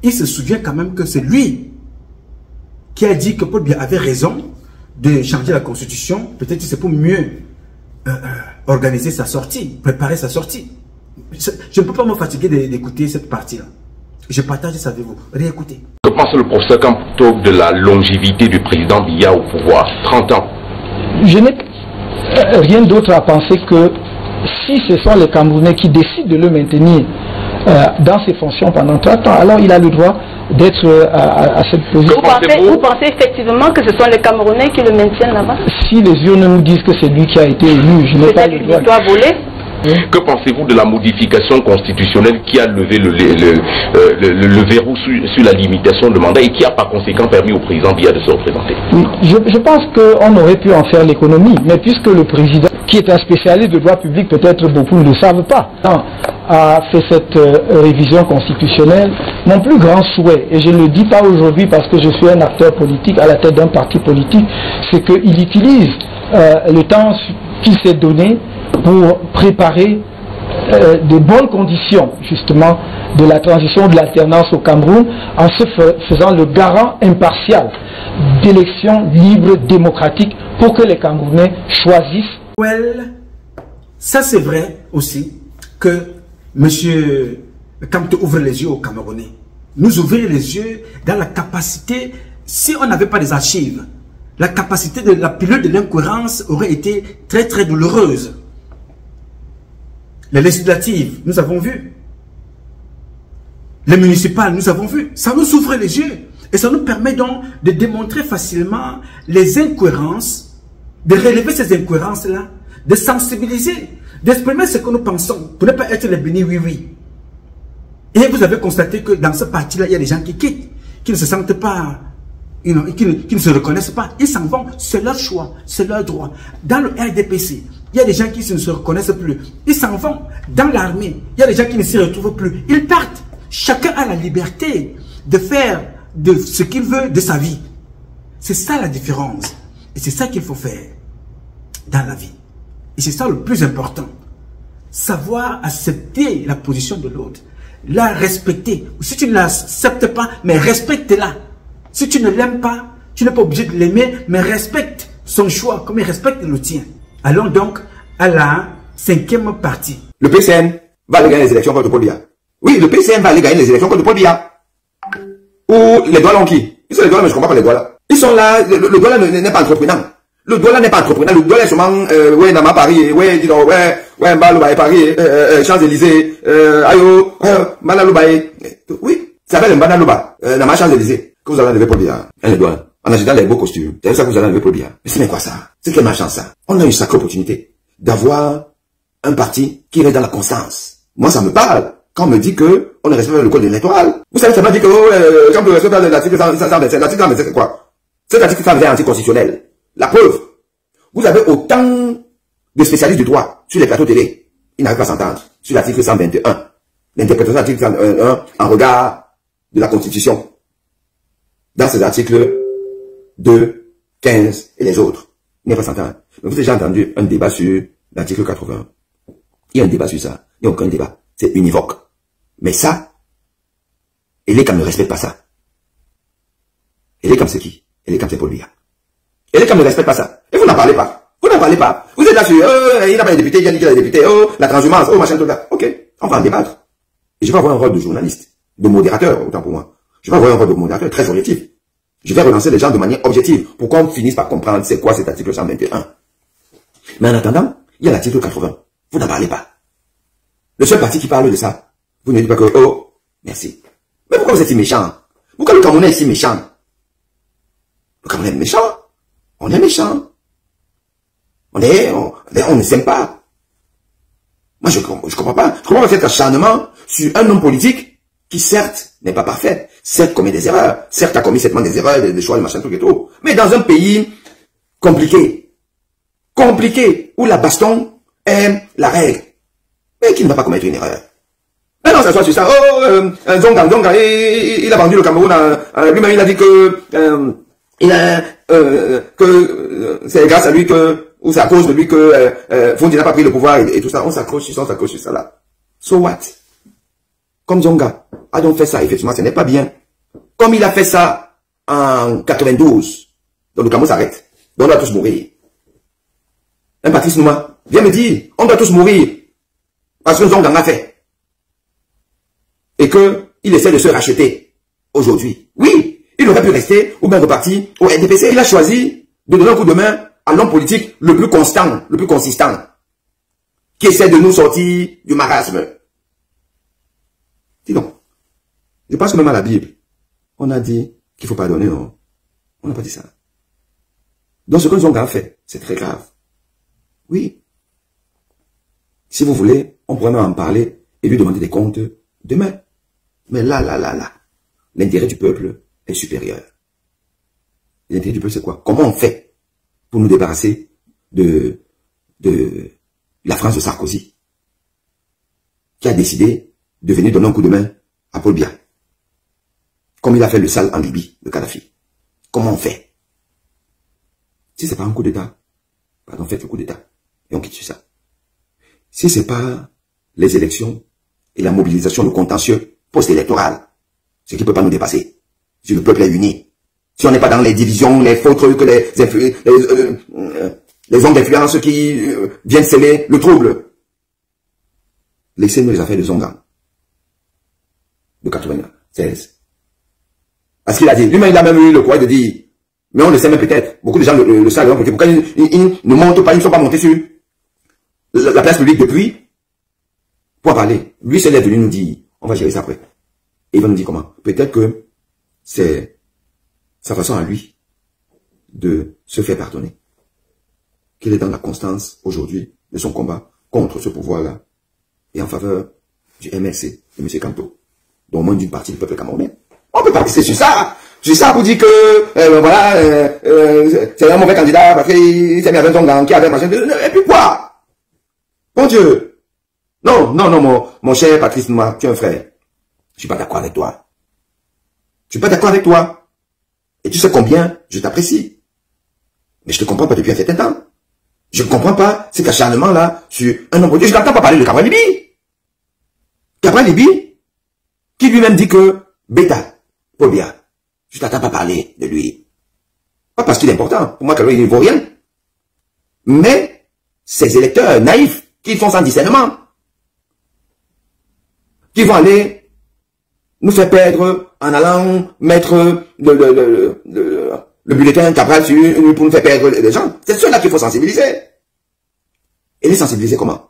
il se souvient quand même que c'est lui qui a dit que Paul Biya avait raison de changer la constitution. Peut-être que c'est pour mieux organiser sa sortie, préparer sa sortie. Je ne peux pas me fatiguer d'écouter cette partie-là. Je partage ça avec vous. Réécoutez. Que pense le professeur Kamto de la longévité du président Biya au pouvoir? 30 ans. Je n'ai rien d'autre à penser que si ce sont les Camerounais qui décident de le maintenir dans ses fonctions pendant 30 ans, alors il a le droit d'être à cette position. Vous pensez effectivement que ce sont les Camerounais qui le maintiennent là-bas? Si les urnes nous disent que c'est lui qui a été élu, je n'ai pas le droit. Peut-être une victoire volée? Que pensez-vous de la modification constitutionnelle qui a levé le verrou sur la limitation de mandat et qui a par conséquent permis au président Biya de se représenter? Oui, je pense qu'on aurait pu en faire l'économie, mais puisque le président, qui est un spécialiste de droit public, peut-être beaucoup ne le savent pas, a fait cette révision constitutionnelle, mon plus grand souhait, et je ne le dis pas aujourd'hui parce que je suis un acteur politique à la tête d'un parti politique, c'est qu'il utilise le temps qu'il s'est donné pour préparer de bonnes conditions justement de la transition de l'alternance au Cameroun en se faisant le garant impartial d'élections libres, démocratiques pour que les Camerounais choisissent. Well, ça c'est vrai aussi que M. Kamto ouvre les yeux aux Camerounais. Nous ouvrir les yeux dans la capacité, si on n'avait pas des archives, la capacité de la pilule de l'incohérence aurait été très très douloureuse. Les législatives, nous avons vu. Les municipales, nous avons vu. Ça nous ouvre les yeux. Et ça nous permet donc de démontrer facilement les incohérences, de relever ces incohérences-là, de sensibiliser, d'exprimer ce que nous pensons, pour ne pas être les bénis oui-oui. Et vous avez constaté que dans ce parti-là, il y a des gens qui quittent, qui ne se sentent pas, qui ne se reconnaissent pas. Ils s'en vont, c'est leur choix, c'est leur droit. Dans le RDPC, il y a des gens qui ne se reconnaissent plus. Ils s'en vont. Dans l'armée, il y a des gens qui ne s'y retrouvent plus. Ils partent. Chacun a la liberté de faire de ce qu'il veut de sa vie. C'est ça la différence. Et c'est ça qu'il faut faire dans la vie. Et c'est ça le plus important. Savoir accepter la position de l'autre. La respecter. Si tu ne l'acceptes pas, mais respecte-la. Si tu ne l'aimes pas, tu n'es pas obligé de l'aimer, mais respecte son choix comme il respecte le tien. Allons donc à la 5e partie. Le PCN va aller gagner les élections contre Paul Biya. Oui, le PCN va aller gagner les élections contre Paul Biya. Ou les Douala ont qui? Ils sont les Douala, mais je ne comprends pas les Douala. Ils sont là, le Douala n'est pas entreprenant. Le Douala n'est pas entreprenant. Le Douala est seulement, ouais, Nama Paris, ouais, dis donc, ouais, Mbaloubaye Paris, Champs-Élysées, ayo, Malaloubaye. Oui, ça s'appelle Mbanalouba, Nama Champs-Élysées. Que vous allez enlever Paul Biya. Les Douala. En achetant les beaux costumes. C'est ça que vous allez enlever Paul Biya. Mais c'est quoi ça? C'est quelle malchance ça? On a une sacrée opportunité d'avoir un parti qui est dans la constance. Moi, ça me parle. Quand on me dit que on ne respecte pas le code électoral. Vous savez, ça m'a dit que, quand on ne respecte pas l'article 127, l'article 127, c'est quoi? Cet article 127 est anticonstitutionnel. La preuve. Vous avez autant de spécialistes du droit sur les plateaux télé. Ils n'arrivent pas à s'entendre sur l'article 121. L'interprétation de l'article 121 en regard de la Constitution. Dans ces articles 2, 15 et les autres. Il n'y a pas s'entendre. Mais vous avez déjà entendu un débat sur l'article 80. Il y a un débat sur ça. Il n'y a aucun débat. C'est univoque. Mais ça, Elekam ne respecte pas ça. Elekam c'est qui? Elekam c'est Paul Biya. Elekam ne respecte pas ça. Et vous n'en parlez pas. Vous n'en parlez pas. Vous êtes là sur, il n'a pas de député, il a dit qu'il a des députés, la transhumance, machin, tout ça. Ok, on va en débattre. Et je vais avoir un rôle de journaliste, de modérateur, autant pour moi. Je vais avoir un rôle de modérateur très objectif. Je vais relancer les gens de manière objective pour qu'on finisse par comprendre c'est quoi cet article 121. Mais en attendant, il y a l'article 80. Vous n'en parlez pas. Le seul parti qui parle de ça, vous ne dites pas que, oh, merci. Mais pourquoi vous êtes si méchant? Pourquoi le Camerounais est si méchant? Le Camerounais est méchant. On est méchant. On ne s'aime pas. Moi, je comprends pas. Je comprends pas cet acharnement sur un homme politique qui, certes, n'est pas parfait. Certes, commet des erreurs. Certes, a commis certainement des erreurs, des choix, des machins, tout et tout. Mais dans un pays compliqué, où la baston est la règle, mais qui ne va pas commettre une erreur. Ah non, ça soit sur ça. Zonga, il a vendu le Cameroun lui-même, il a dit que c'est grâce à lui ou c'est à cause de lui que Fondi n'a pas pris le pouvoir et tout ça. On s'accroche sur ça là. So what? Comme Zonga a donc fait ça, effectivement, ce n'est pas bien. Comme il a fait ça en 92, donc le Cameroun s'arrête. Donc on doit tous mourir. Un Patrice Nouma vient me dire, on doit tous mourir. Parce que Zonga a fait. Et qu'il essaie de se racheter aujourd'hui. Oui, il aurait pu rester ou bien repartir au NDPC. Il a choisi de donner un coup de main à l'homme politique le plus constant, le plus consistant, qui essaie de nous sortir du marasme. Dis donc, je pense que même à la Bible, on a dit qu'il faut pardonner. On n'a pas dit ça. Donc ce que nous avons fait, c'est très grave. Oui. Si vous voulez, on pourrait même en parler et lui demander des comptes demain. Mais là, l'intérêt du peuple est supérieur. L'intérêt du peuple, c'est quoi? Comment on fait pour nous débarrasser de la France de Sarkozy, qui a décidé de venir donner un coup de main à Paul Biya, comme il a fait le sale en Libye, le Kadhafi. Comment on fait? Si c'est pas un coup d'État, pardon, faites le coup d'État et on quitte sur ça. Si c'est pas les élections et la mobilisation, le contentieux post-électoral, ce qui ne peut pas nous dépasser. Si le peuple est uni, si on n'est pas dans les divisions, les faux trucs, les hommes d'influence qui viennent sceller le trouble. Laissez-nous les affaires de Zonga. De 96. Parce qu'il a dit, lui-même il a même eu le courage de dire, mais on le sait même peut-être, beaucoup de gens le savent, pourquoi ils ne montent pas, ils ne sont pas montés sur la place publique depuis, pour en parler. Lui, c'est venu nous dire, on va gérer ça après. Et il va nous dire comment. Peut-être que c'est sa façon à lui de se faire pardonner. Qu'il est dans la constance aujourd'hui de son combat contre ce pouvoir-là et en faveur du MLC de M. Kanto, dont au moins d'une partie du peuple camerounais. On peut pas rester sur ça. Sur ça pour dire que c'est un mauvais candidat parce qu'il s'est mis avec son gang qui avait machin. Et puis quoi? Bon Dieu. Non, mon cher Patrice Nouma, tu es un frère. Je suis pas d'accord avec toi. Je suis pas d'accord avec toi. Et tu sais combien je t'apprécie. Mais je te comprends pas depuis un certain temps. Je ne comprends pas cet acharnement-là sur un homme politique. Je n'entends pas parler de Cabral Libye. Cabral Libye, qui lui-même dit que Beta, Paul Biya, je t'entends pas parler de lui. Pas parce qu'il est important. Pour moi, Cabral, il ne vaut rien. Mais ces électeurs naïfs qui font sans discernement, qui vont aller nous faire perdre en allant mettre le bulletin Cabral sur pour nous faire perdre les gens. C'est ceux-là qu'il faut sensibiliser. Et les sensibiliser comment?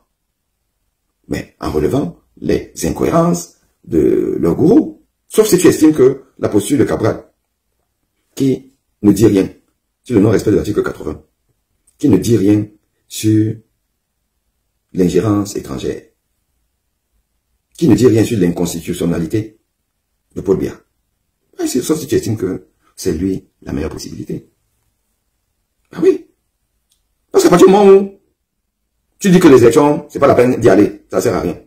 Mais en relevant les incohérences de leur gourou. Sauf si tu estimes que la posture de Cabral, qui ne dit rien sur le non-respect de l'article 80, qui ne dit rien sur l'ingérence étrangère, qui ne dit rien sur l'inconstitutionnalité de Paul Biya. Sauf si tu estimes que c'est lui la meilleure possibilité. Ah oui. Parce qu'à partir du moment où tu dis que les élections, c'est pas la peine d'y aller, ça sert à rien.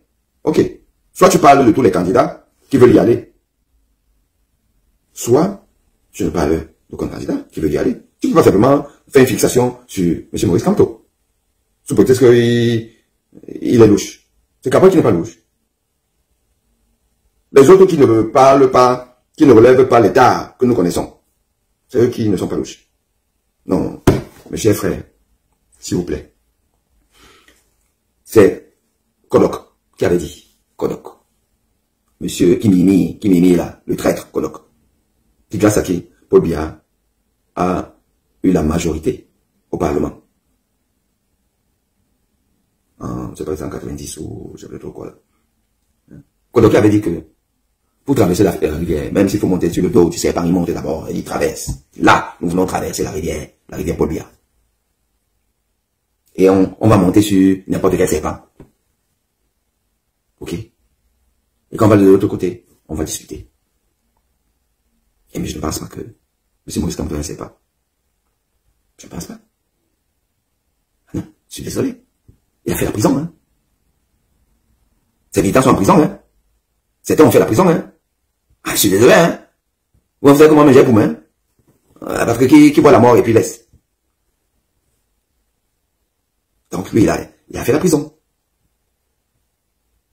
Ok. Soit tu parles de tous les candidats qui veulent y aller, soit tu ne parles d'aucun candidat qui veut y aller. Tu peux pas simplement faire une fixation sur M. Maurice Kamto. Sous prétexte qu'il est louche. C'est Cabral qui n'est pas louche. Les autres qui ne parlent pas, qui ne relèvent pas l'état que nous connaissons, c'est eux qui ne sont pas louches. Non, mes chers frères, s'il vous plaît. C'est Kodok qui avait dit. Kodok. Monsieur Kimini là, le traître Kodok. Qui grâce à qui Paul Biya a eu la majorité au Parlement. Je sais pas si c'est en 90 ou je sais pas trop quoi là. Kodok avait dit que pour traverser la rivière, même s'il faut monter sur le dos du serpent, il monte d'abord, il traverse. Là, nous venons traverser la rivière Paul Biya. Et on va monter sur n'importe quel serpent. Ok? Et quand on va de l'autre côté, on va discuter. Et mais je ne pense pas que M. Maurice Kamto ne sait pas. Je ne pense pas. Non, je suis désolé. Il a fait la prison, hein. Ses militants sont en prison, hein. Certains ont fait la prison, hein. Ah, je suis désolé, hein. Vous savez comment manger pour moi, hein? Parce que qui voit la mort et puis laisse. Donc lui, il a fait la prison.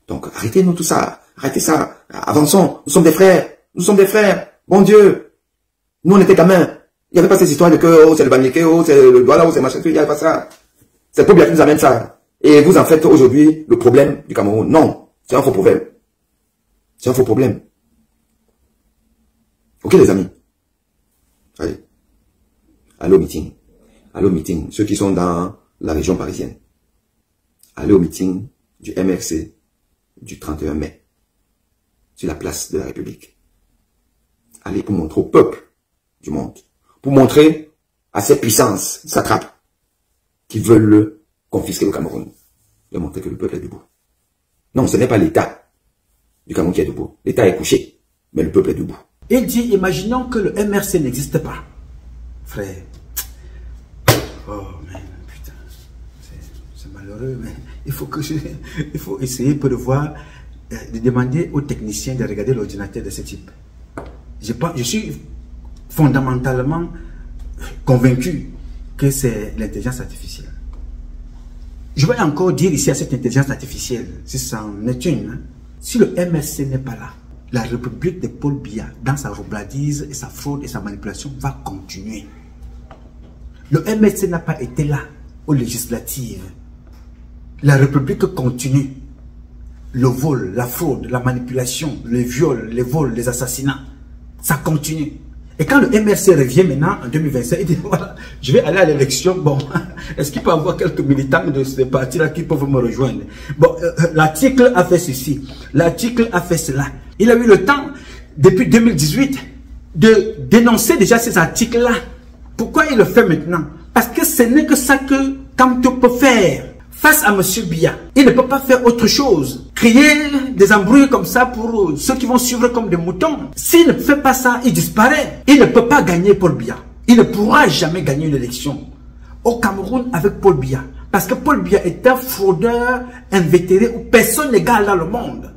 Donc arrêtez-nous tout ça. Arrêtez ça. Avançons. Nous sommes des frères. Nous sommes des frères. Bon Dieu. Nous, on était gamins. Il n'y avait pas ces histoires de que, oh, c'est le Bamileke, oh, c'est le Douala, oh, c'est machin, il n'y avait pas ça. C'est Paul Biya qui nous amène ça. Et vous en faites aujourd'hui le problème du Cameroun. Non. C'est un faux problème. C'est un faux problème. Ok, les amis. Allez. Allez au meeting. Allez au meeting. Ceux qui sont dans la région parisienne. Allez au meeting du MRC du 31 mai. Sur la place de la République. Allez pour montrer au peuple du monde. Pour montrer à ces puissances satrapes qui veulent confisquer le Cameroun. De montrer que le peuple est debout. Non, ce n'est pas l'État du Cameroun qui est debout. L'État est couché, mais le peuple est debout. Il dit, imaginons que le MRC n'existe pas. Frère. Oh, man, putain. C'est malheureux, mais il faut essayer pour voir, de demander aux techniciens de regarder l'ordinateur de ce type. Je suis fondamentalement convaincu que c'est l'intelligence artificielle. Je vais encore dire ici à cette intelligence artificielle, si ça en est une, hein, si le MRC n'est pas là, la République de Paul Biya, dans sa roubladise et sa fraude et sa manipulation, va continuer. Le MRC n'a pas été là aux législatives. La République continue. Le vol, la fraude, la manipulation, les viols, les vols, les assassinats, ça continue. Et quand le MRC revient maintenant, en 2025, il dit, voilà, je vais aller à l'élection, bon, est-ce qu'il peut y avoir quelques militants de ce parti-là qui peuvent me rejoindre? Bon, l'article a fait ceci, l'article a fait cela. Il a eu le temps, depuis 2018, de dénoncer déjà ces articles-là. Pourquoi il le fait maintenant? Parce que ce n'est que ça que Kamto peut faire. Face à M. Biya, il ne peut pas faire autre chose. Créer des embrouilles comme ça pour ceux qui vont suivre comme des moutons. S'il ne fait pas ça, il disparaît. Il ne peut pas gagner Paul Biya. Il ne pourra jamais gagner une élection au Cameroun avec Paul Biya. Parce que Paul Biya est un fraudeur invétéré où personne n'égale dans le monde.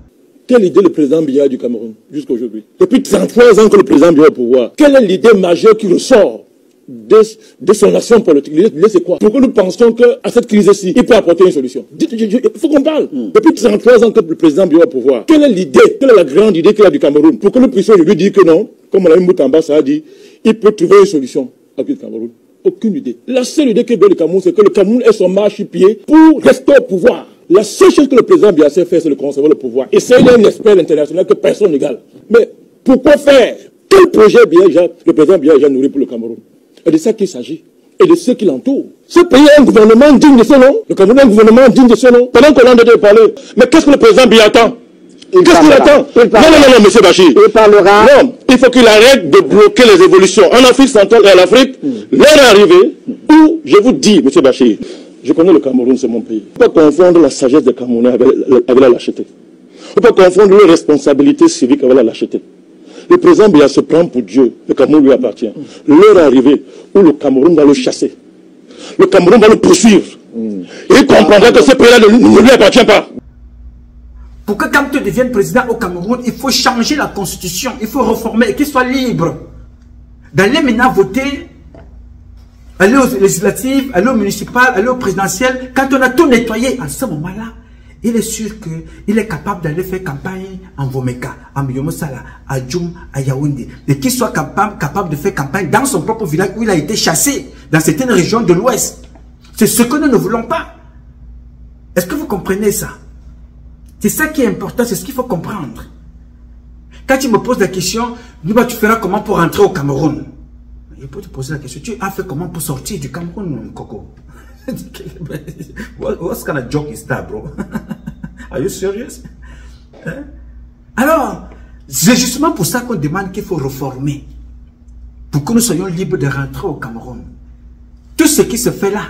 Quelle idée le président Biya a du Cameroun jusqu'à aujourd'hui? Depuis 33 ans que le président Biya est au pouvoir, quelle est l'idée majeure qui ressort de son action politique? L'idée c'est quoi? Pourquoi nous pensons qu'à cette crise-ci, il peut apporter une solution? Il faut qu'on parle. Depuis 33 ans que le président Biya est au pouvoir, quelle est l'idée, quelle est la grande idée qu'il a du Cameroun? Pour que nous puissions lui dire que non, comme on a eu Moutamba, ça a dit, il peut trouver une solution avec le Cameroun. Aucune idée. La seule idée qu'il a du Cameroun, c'est que le Cameroun est son marchepied pour rester au pouvoir. La seule chose que le président Biya sait faire, c'est de conserver le pouvoir. Et c'est un expert international que personne n'égale. Mais pourquoi faire? Quel projet le président Biya a déjà nourri pour le Cameroun? Et de ça qu'il s'agit. Et de ceux qui l'entourent. Ce pays a un gouvernement digne de ce nom. Le Cameroun a un gouvernement digne de ce nom. Pendant qu'on en a parlé. Mais qu'est-ce que le président Biya attend? Qu'est-ce qu'il attend? Non, monsieur Bachir. Il parlera. Non, il faut qu'il arrête de bloquer les évolutions. En Afrique centrale et en Afrique, l'heure est arrivée où, je vous dis, monsieur Bachir, je connais le Cameroun, c'est mon pays. Il ne faut pas confondre la sagesse des Camerounais avec la lâcheté. Il ne faut pas confondre leur responsabilité civique avec la lâcheté. Le président Biya se prend pour Dieu. Le Cameroun lui appartient. L'heure est arrivée où le Cameroun va le chasser. Le Cameroun va le poursuivre. Et il comprendra que ce pays-là ne lui appartient pas. Pour que Kamto devienne président au Cameroun, il faut changer la constitution. Il faut réformer et qu'il soit libre. D'aller maintenant voter, aller aux législatives, aller aux municipales, aller aux présidentielles. Quand on a tout nettoyé, à ce moment-là, il est sûr qu'il est capable d'aller faire campagne en Vomeka, à Myomosala, à Djoum, à Yaoundé. Et qu'il soit capable de faire campagne dans son propre village où il a été chassé, dans certaines régions de l'Ouest. C'est ce que nous ne voulons pas. Est-ce que vous comprenez ça? C'est ça qui est important, c'est ce qu'il faut comprendre. Quand tu me poses la question, tu feras comment pour rentrer au Cameroun? Il faut te poser la question, tu as fait comment pour sortir du Cameroun, Coco? What kind of joke is that, bro? Are you serious? Hein? Alors, c'est justement pour ça qu'on demande qu'il faut réformer. Pour que nous soyons libres de rentrer au Cameroun. Tout ce qui se fait là,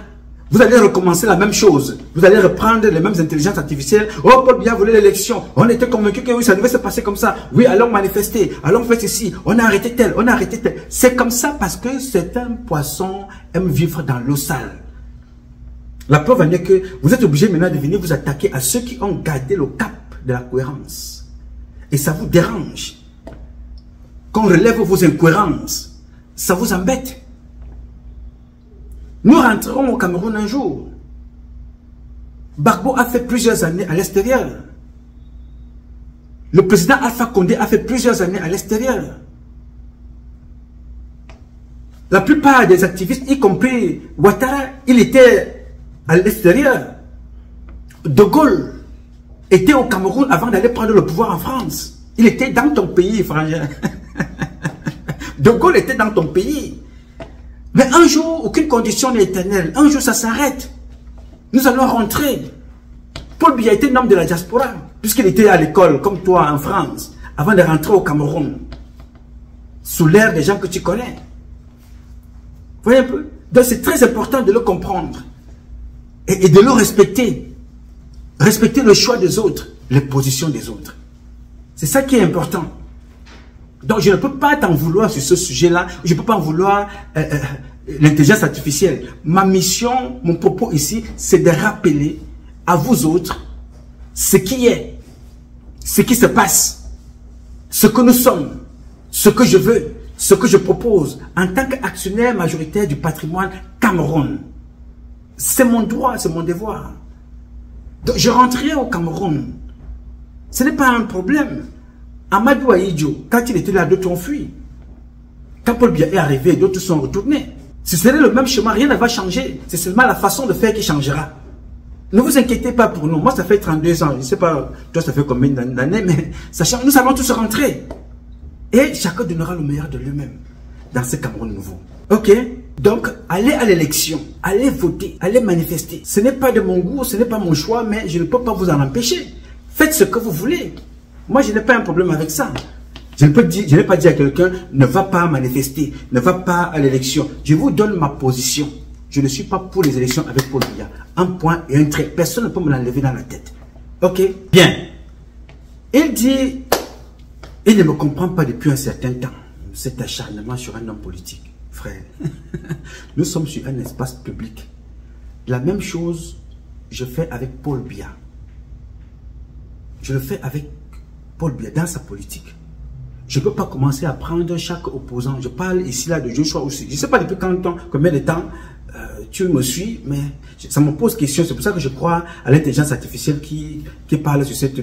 vous allez recommencer la même chose. Vous allez reprendre les mêmes intelligences artificielles. Oh, Paul Biya voulait l'élection. On était convaincus que oui, ça devait se passer comme ça. Oui, allons manifester. Allons faire ceci. On a arrêté tel. On a arrêté tel. C'est comme ça parce que certains poissons aiment vivre dans l'eau sale. La preuve en est que vous êtes obligé maintenant de venir vous attaquer à ceux qui ont gardé le cap de la cohérence. et ça vous dérange. Qu'on relève vos incohérences, ça vous embête. Nous rentrerons au Cameroun un jour. Gbagbo a fait plusieurs années à l'extérieur. Le président Alpha Condé a fait plusieurs années à l'extérieur. La plupart des activistes, y compris Ouattara, il était à l'extérieur. De Gaulle était au Cameroun avant d'aller prendre le pouvoir en France. Il était dans ton pays, frangin. De Gaulle était dans ton pays. Mais un jour, aucune condition n'est éternelle. Un jour, ça s'arrête. Nous allons rentrer. Paul Biya était un homme de la diaspora, puisqu'il était à l'école, comme toi, en France, avant de rentrer au Cameroun. Sous l'ère des gens que tu connais. Vous voyez un peu? Donc c'est très important de le comprendre. Et de le respecter. Respecter le choix des autres, les positions des autres. C'est ça qui est important. Donc je ne peux pas t'en vouloir sur ce sujet-là. Je ne peux pas en vouloir l'intelligence artificielle. Ma mission, mon propos ici, c'est de rappeler à vous autres ce qui est, ce qui se passe, ce que nous sommes, ce que je veux, ce que je propose en tant qu'actionnaire majoritaire du patrimoine Cameroun. C'est mon droit, c'est mon devoir. Donc je rentrerai au Cameroun. Ce n'est pas un problème. Amadou Ahidjo, quand il était là, d'autres ont fui. Quand Paul Biya est arrivé, d'autres sont retournés. Ce serait le même chemin, rien ne va changer. C'est seulement la façon de faire qui changera. Ne vous inquiétez pas pour nous. Moi, ça fait 32 ans. Je ne sais pas, toi, ça fait combien d'années, mais ça change. Nous allons tous rentrer. Et chacun donnera le meilleur de lui-même dans ce Cameroun nouveau. Ok? Donc, allez à l'élection. Allez voter. Allez manifester. Ce n'est pas de mon goût, ce n'est pas mon choix, mais je ne peux pas vous en empêcher. Faites ce que vous voulez. Moi, je n'ai pas un problème avec ça. Je n'ai pas dit à quelqu'un, ne va pas manifester, ne va pas à l'élection. Je vous donne ma position. Je ne suis pas pour les élections avec Paul Biya. Un point et un trait. Personne ne peut me l'enlever dans la tête. Ok? Bien. Il dit, il ne me comprend pas depuis un certain temps. Cet acharnement sur un homme politique. Frère, nous sommes sur un espace public. La même chose, je fais avec Paul Biya. Je le fais avec Paul Biya dans sa politique. Je ne peux pas commencer à prendre chaque opposant. Je parle ici là de Joshua aussi. Je ne sais pas depuis combien de temps tu me suis, mais ça me pose question. C'est pour ça que je crois à l'intelligence artificielle qui parle sur cette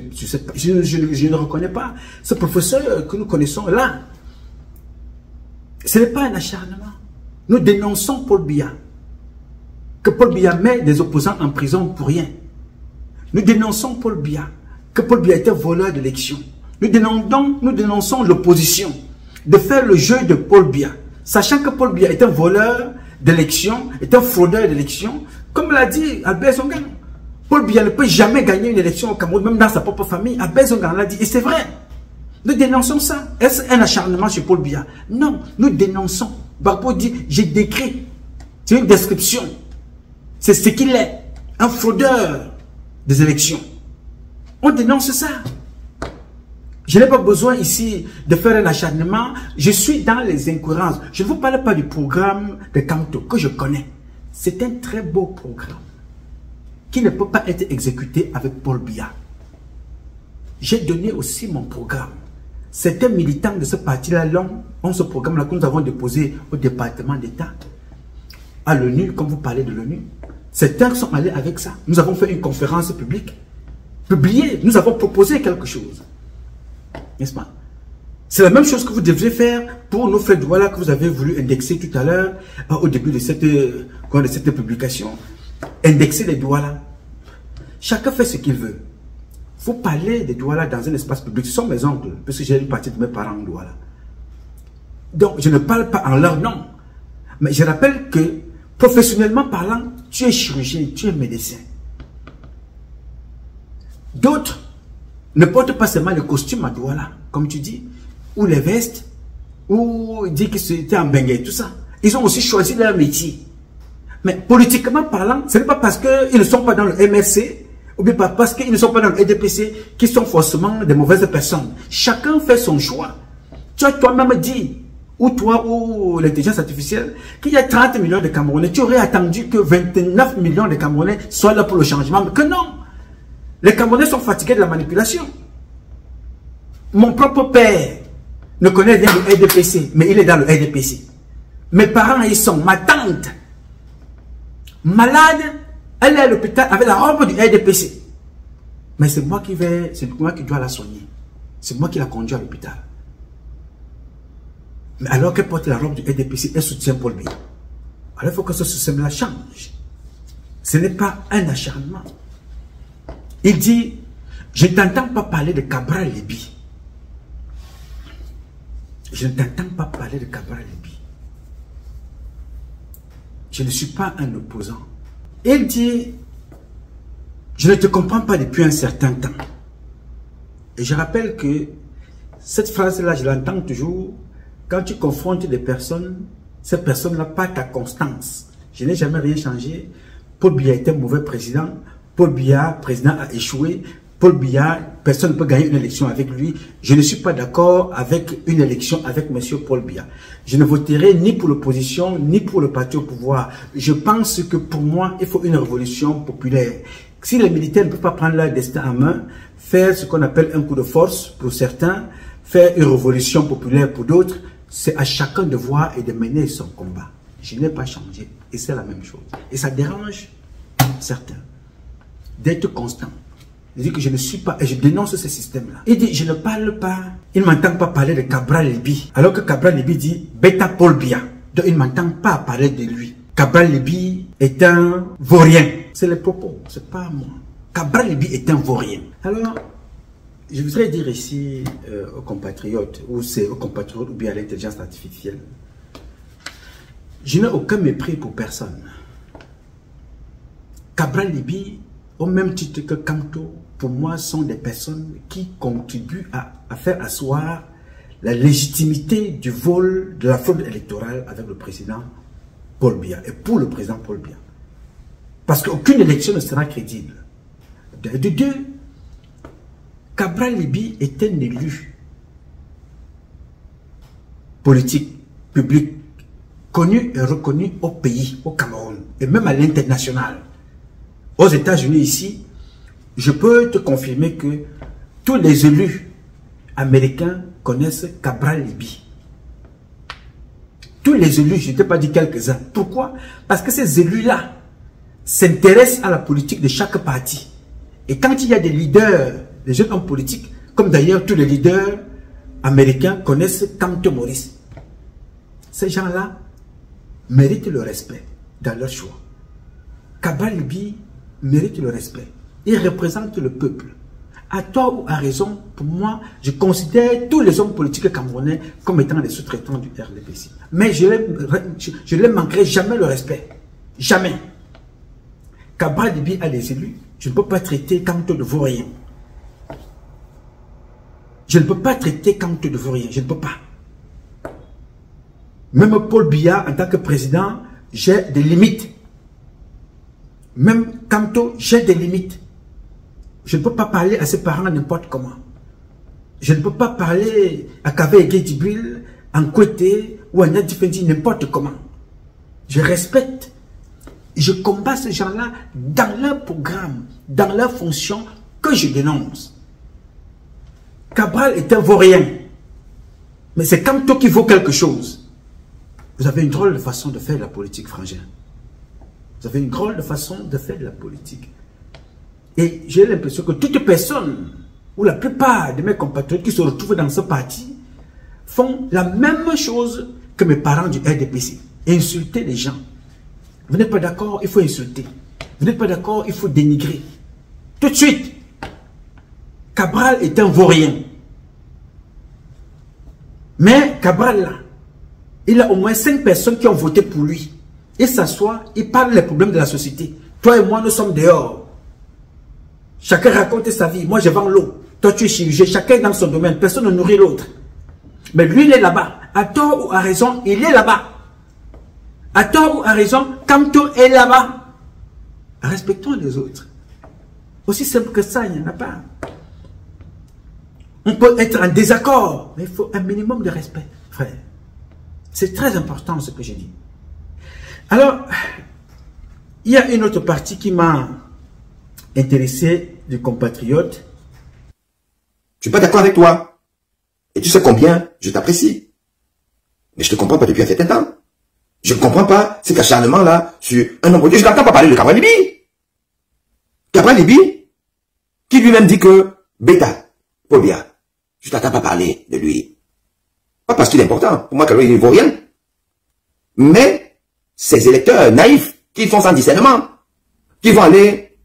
je ne reconnais pas ce professeur que nous connaissons là. Ce n'est pas un acharnement. Nous dénonçons Paul Biya. Que Paul Biya met des opposants en prison pour rien. Nous dénonçons Paul Biya. Que Paul Biya était voleur d'élection. Nous dénonçons l'opposition de faire le jeu de Paul Biya, sachant que Paul Biya est un voleur d'élection, est un fraudeur d'élection, comme l'a dit Albert Zongan. Paul Biya ne peut jamais gagner une élection au Cameroun, même dans sa propre famille. Albert Zongan l'a dit, et c'est vrai. Nous dénonçons ça. Est-ce un acharnement sur Paul Biya? Non, nous dénonçons. Gbagbo dit, j'ai décrit. C'est une description. C'est ce qu'il est. Un fraudeur des élections. On dénonce ça. Je n'ai pas besoin ici de faire un acharnement. Je suis dans les incohérences. Je ne vous parle pas du programme de Kamto que je connais. C'est un très beau programme qui ne peut pas être exécuté avec Paul Biya. J'ai donné aussi mon programme. Certains militants de ce parti-là ont ce programme-là que nous avons déposé au département d'État, à l'ONU, comme vous parlez de l'ONU. Certains sont allés avec ça. Nous avons fait une conférence publique, publiée. Nous avons proposé quelque chose. N'est-ce pas? C'est la même chose que vous devriez faire pour nos frais de Douala que vous avez voulu indexer tout à l'heure, au début de cette publication. Indexer les Douala. Chacun fait ce qu'il veut. Vous parlez des Douala dans un espace public. Ce sont mes oncles, parce que j'ai une partie de mes parents en Douala. Donc, je ne parle pas en leur nom. Mais je rappelle que, professionnellement parlant, tu es chirurgien, tu es médecin. D'autres ne portent pas seulement le costume à Douala, comme tu dis, ou les vestes, ou dit que c'était en bengue, tout ça. Ils ont aussi choisi leur métier. Mais politiquement parlant, ce n'est pas parce qu'ils ne sont pas dans le MRC, ou bien pas parce qu'ils ne sont pas dans le EDPC, qu'ils sont forcément des mauvaises personnes. Chacun fait son choix. Tu as toi-même dit, ou toi, ou l'intelligence artificielle, qu'il y a 30 millions de Camerounais. Tu aurais attendu que 29 millions de Camerounais soient là pour le changement, mais que non. Les Camerounais sont fatigués de la manipulation. Mon propre père ne connaît rien du RDPC, mais il est dans le RDPC. Mes parents, ils sont. Ma tante, malade, elle est à l'hôpital avec la robe du RDPC. Mais c'est moi qui dois la soigner. C'est moi qui la conduis à l'hôpital. Mais alors qu'elle porte la robe du RDPC, elle soutient Paul Biya. Alors il faut que ce système-là change. Ce n'est pas un acharnement. Il dit, je ne t'entends pas parler de Cabral Libye. Je ne t'entends pas parler de Cabral Libye. Je ne suis pas un opposant. Il dit, je ne te comprends pas depuis un certain temps. Et je rappelle que cette phrase-là, je l'entends toujours quand tu confrontes des personnes, ces personnes-là pas ta constance. Je n'ai jamais rien changé. Paul Biya était un mauvais président. Paul Biya, président, a échoué. Paul Biya, personne ne peut gagner une élection avec lui. Je ne suis pas d'accord avec une élection avec M. Paul Biya. Je ne voterai ni pour l'opposition, ni pour le parti au pouvoir. Je pense que pour moi, il faut une révolution populaire. Si les militaires ne peuvent pas prendre leur destin en main, faire ce qu'on appelle un coup de force pour certains, faire une révolution populaire pour d'autres, c'est à chacun de voir et de mener son combat. Je n'ai pas changé et c'est la même chose. Et ça dérange certains d'être constant. Il dit que je ne suis pas, et je dénonce ce système-là. Il dit, je ne parle pas, il ne m'entend pas parler de Cabral Libye. Alors que Cabral Libye dit, Beta Paul Biya. Donc il ne m'entend pas parler de lui. Cabral Libye est un vaurien. C'est les propos, c'est pas moi. Cabral Libye est un vaurien. Alors, je voudrais dire ici aux compatriotes, ou c'est aux compatriotes ou bien à l'intelligence artificielle, je n'ai aucun mépris pour personne. Cabral Libye, au même titre que Kamto, pour moi, sont des personnes qui contribuent à faire asseoir la légitimité du vol de la fraude électorale avec le président Paul Biya et pour le président Paul Biya. Parce qu'aucune élection ne sera crédible. De deux, Cabral Libye est un élu politique, public, connu et reconnu au pays, au Cameroun, et même à l'international. Aux États-Unis ici, je peux te confirmer que tous les élus américains connaissent Cabral Libye. Tous les élus, je ne t'ai pas dit quelques-uns. Pourquoi? Parce que ces élus-là s'intéressent à la politique de chaque parti. Et quand il y a des leaders, des jeunes hommes politiques, comme d'ailleurs tous les leaders américains connaissent Kamto Maurice, ces gens-là méritent le respect dans leur choix. Cabral Libye mérite le respect. Il représente le peuple. À tort ou à raison, pour moi, je considère tous les hommes politiques camerounais comme étant des sous-traitants du RDPC. Mais je ne leur manquerai jamais le respect. Jamais. Cabral Libye a les élus. Je ne peux pas traiter Kamto de vaurien. Je ne peux pas traiter Kamto de vaurien. Je ne peux pas. Même Paul Biya, en tant que président, j'ai des limites. Même Kamto, j'ai des limites. Je ne peux pas parler à ses parents n'importe comment. Je ne peux pas parler à Kave Djibril, en Kouete ou à Nadifendi n'importe comment. Je respecte. Je combats ces gens-là dans leur programme, dans leur fonction que je dénonce. Cabral est un vaurien. Mais c'est Kamto qui vaut quelque chose. Vous avez une drôle de façon de faire de la politique, frangin. Vous avez une drôle de façon de faire de la politique. Et j'ai l'impression que toutes personnes, ou la plupart de mes compatriotes qui se retrouvent dans ce parti, font la même chose que mes parents du RDPC. Insulter les gens. Vous n'êtes pas d'accord, il faut insulter. Vous n'êtes pas d'accord, il faut dénigrer. Tout de suite. Cabral est un vaurien. Mais Cabral, là, il a au moins 5 personnes qui ont voté pour lui. Il s'assoit, il parle des problèmes de la société. Toi et moi, nous sommes dehors. Chacun raconte sa vie. Moi, je vends l'eau. Toi, tu es chirurgien. Chacun est dans son domaine. Personne ne nourrit l'autre. Mais lui, il est là-bas. À tort ou à raison, il est là-bas. À tort ou à raison, Kamto est là-bas. Respectons les autres. Aussi simple que ça, il n'y en a pas. On peut être en désaccord, mais il faut un minimum de respect, frère. C'est très important ce que j'ai dit. Alors, il y a une autre partie qui m'a intéressé, des compatriotes. Je ne suis pas d'accord avec toi. Et tu sais combien je t'apprécie. Mais je ne te comprends pas depuis un certain temps. Je ne comprends pas cet acharnement-là sur un homme politique. Je n'entends pas parler de Cabral Libye. Cabral Libye, qui lui-même dit que Beta, Paul Biya, je ne t'entends pas parler de lui. Pas parce qu'il est important. Pour moi, Cabral, il ne vaut rien. Mais ces électeurs naïfs qui font sans discernement, qui vont aller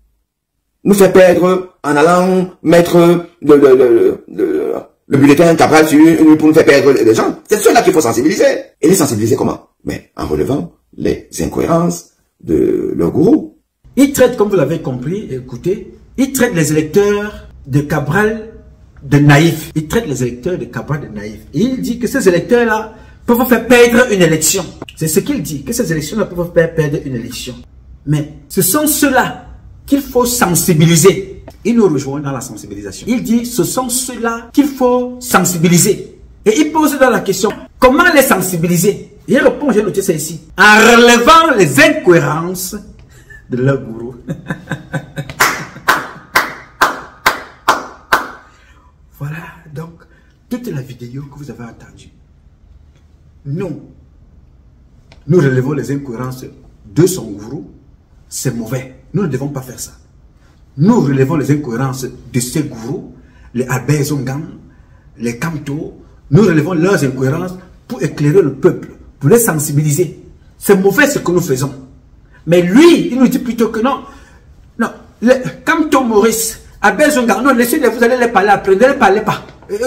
nous faire perdre en allant mettre le bulletin Cabral pour nous faire perdre les gens. C'est ceux-là qu'il faut sensibiliser. Et les sensibiliser comment? Mais en relevant les incohérences de leur gourou. Il traite, comme vous l'avez compris, écoutez, il traite les électeurs de Cabral de naïfs. Il traite les électeurs de Cabral de naïfs. Et il dit que ces électeurs-là peuvent faire perdre une élection. C'est ce qu'il dit, que ces élections-là peuvent faire perdre une élection. Mais ce sont ceux-là qu'il faut sensibiliser. Il nous rejoint dans la sensibilisation. Il dit, ce sont ceux-là qu'il faut sensibiliser. Et il pose dans la question, comment les sensibiliser? Il répond, j'ai noté ça ici, en relevant les incohérences de leur gourou. Voilà, donc, toute la vidéo que vous avez entendue. Nous relevons les incohérences de son gourou. C'est mauvais. Nous ne devons pas faire ça. Nous relevons les incohérences de ces gourous, les Albert Zongang, les Kamto. Nous relevons leurs incohérences pour éclairer le peuple, pour les sensibiliser. C'est mauvais ce que nous faisons. Mais lui, il nous dit plutôt que non. Non, Kamto Maurice, Albert Zongang, non, laissez-les, vous allez les parler après, ne les parlez pas.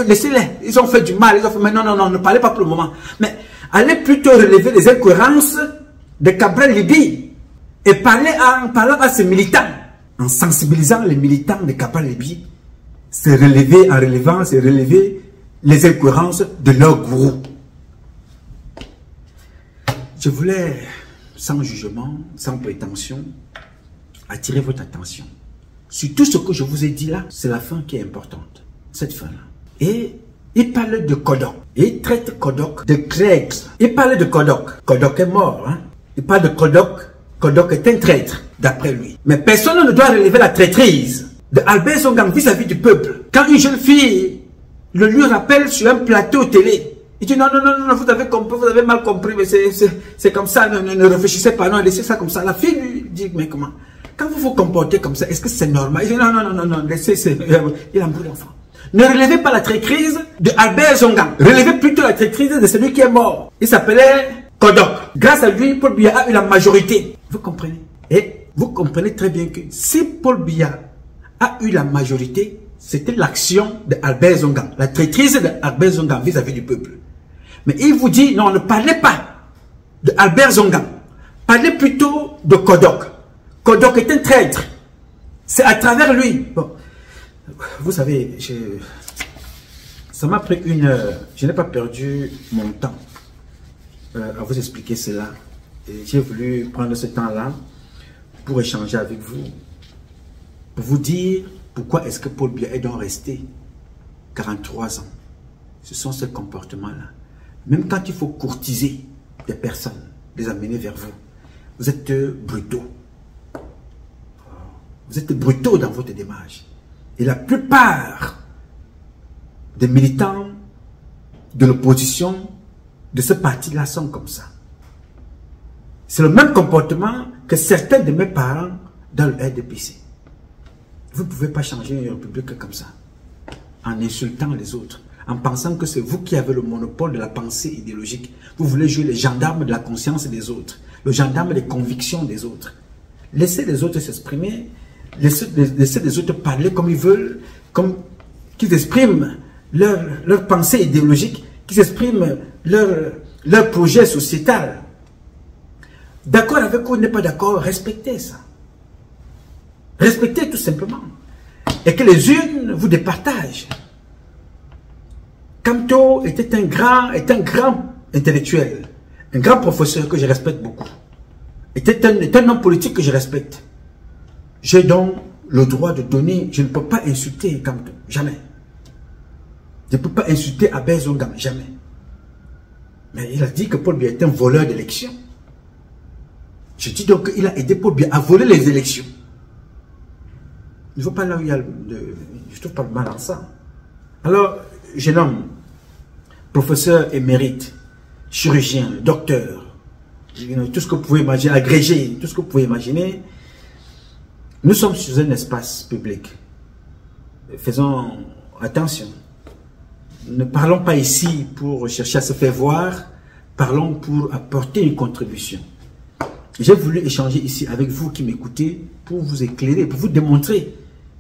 Laissez-les, ils ont fait du mal, ils ont fait, mais non, ne parlez pas pour le moment. Mais allez plutôt relever les incohérences de Cabral Libye et parler en parlant à ces militants, en sensibilisant les militants de Cabral Libye. C'est relever, en relevant, c'est relever les incohérences de leur gourou. Je voulais, sans jugement, sans prétention, attirer votre attention sur tout ce que je vous ai dit là. C'est la fin qui est importante, cette fin-là. Et il parle de Kodok. Il traite Kodok de traître. Il parle de Kodok. Kodok est mort. Hein? Il parle de Kodok. Kodok est un traître, d'après lui. Mais personne ne doit relever la traîtrise de Albert Zongang vis-à-vis du peuple. Quand une jeune fille le lui rappelle sur un plateau télé, il dit non, vous avez compris, vous avez mal compris, mais c'est comme ça, ne réfléchissez pas, non, laissez ça comme ça. La fille lui dit, mais comment? Quand vous vous comportez comme ça, est-ce que c'est normal? Il dit non, laissez, il embrouille l'enfant. Ne relevez pas la traîtrise de Albert Zongang. Relevez plutôt la traîtrise de celui qui est mort. Il s'appelait Kodok. Grâce à lui, Paul Biya a eu la majorité. Vous comprenez? Et vous comprenez très bien que si Paul Biya a eu la majorité, c'était l'action de Albert Zongang. La traîtrise de Albert Zongang vis-à-vis du peuple. Mais il vous dit, non, ne parlez pas de Albert Zongang. Parlez plutôt de Kodok. Kodok est un traître. C'est à travers lui. Bon. Vous savez, ça m'a pris une heure. Je n'ai pas perdu mon temps à vous expliquer cela. Et j'ai voulu prendre ce temps-là pour échanger avec vous. Pour vous dire pourquoi est-ce que Paul Biya est donc resté 43 ans. Ce sont ces comportements-là. Même quand il faut courtiser des personnes, les amener vers vous, vous êtes brutaux. Vous êtes brutaux dans votre démarche. Et la plupart des militants de l'opposition de ce parti-là sont comme ça. C'est le même comportement que certains de mes parents dans le RDPC. Vous ne pouvez pas changer une république comme ça, en insultant les autres, en pensant que c'est vous qui avez le monopole de la pensée idéologique. Vous voulez jouer les gendarmes de la conscience des autres, le gendarme des convictions des autres. Laissez les autres s'exprimer, laissez les autres parler comme ils veulent, comme qu'ils expriment leur pensée idéologique, qu'ils expriment leur projet sociétal. D'accord avec vous, n'est pas d'accord, respectez ça. Respectez tout simplement. Et que les unes vous départagent. Kamto était un grand intellectuel, un grand professeur que je respecte beaucoup. Était un homme politique que je respecte. J'ai donc le droit de donner, je ne peux pas insulter Kamto, jamais. Je ne peux pas insulter Albert Zongang, jamais. Mais il a dit que Paul Biya est un voleur d'élections. Je dis donc qu'il a aidé Paul Biya à voler les élections. Il ne faut pas là où il y a je trouve pas le mal en ça. Alors, jeune homme, professeur émérite, chirurgien, docteur, tout ce que vous pouvez imaginer, agrégé, tout ce que vous pouvez imaginer, nous sommes sur un espace public. Faisons attention. Ne parlons pas ici pour chercher à se faire voir, parlons pour apporter une contribution. J'ai voulu échanger ici avec vous qui m'écoutez pour vous éclairer, pour vous démontrer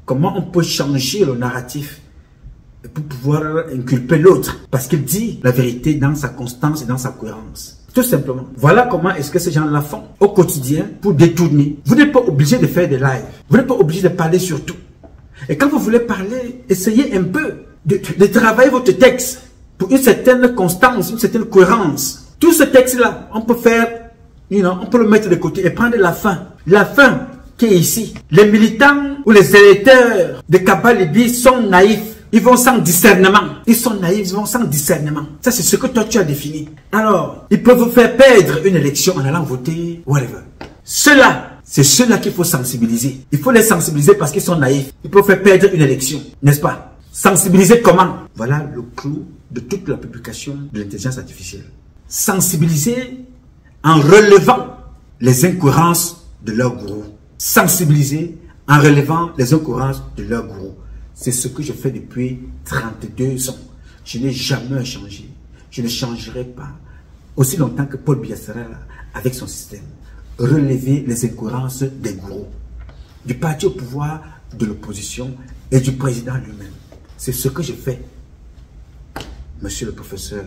comment on peut changer le narratif pour pouvoir inculper l'autre. Parce qu'il dit la vérité dans sa constance et dans sa cohérence. Tout simplement. Voilà comment est-ce que ces gens-là font au quotidien pour détourner. Vous n'êtes pas obligé de faire des lives. Vous n'êtes pas obligé de parler sur tout. Et quand vous voulez parler, essayez un peu de travailler votre texte pour une certaine constance, une certaine cohérence. Tout ce texte-là, on peut faire, on peut le mettre de côté et prendre la fin. La fin qui est ici. Les militants ou les électeurs de Kaba-Liby sont naïfs. Ils vont sans discernement. Ils sont naïfs, ils vont sans discernement. Ça, c'est ce que toi, tu as défini. Alors, ils peuvent vous faire perdre une élection en allant voter, whatever. Ceux-là, c'est ceux-là qu'il faut sensibiliser. Il faut les sensibiliser parce qu'ils sont naïfs. Ils peuvent faire perdre une élection, n'est-ce pas? Sensibiliser comment? Voilà le clou de toute la publication de l'intelligence artificielle. Sensibiliser en relevant les incohérences de leur gourou. Sensibiliser en relevant les incohérences de leur gourou. C'est ce que je fais depuis 32 ans. Je n'ai jamais changé. Je ne changerai pas. Aussi longtemps que Paul Biya sera là, avec son système. Relever les incohérences des gourous. Du parti au pouvoir, de l'opposition et du président lui-même. C'est ce que je fais. Monsieur le professeur,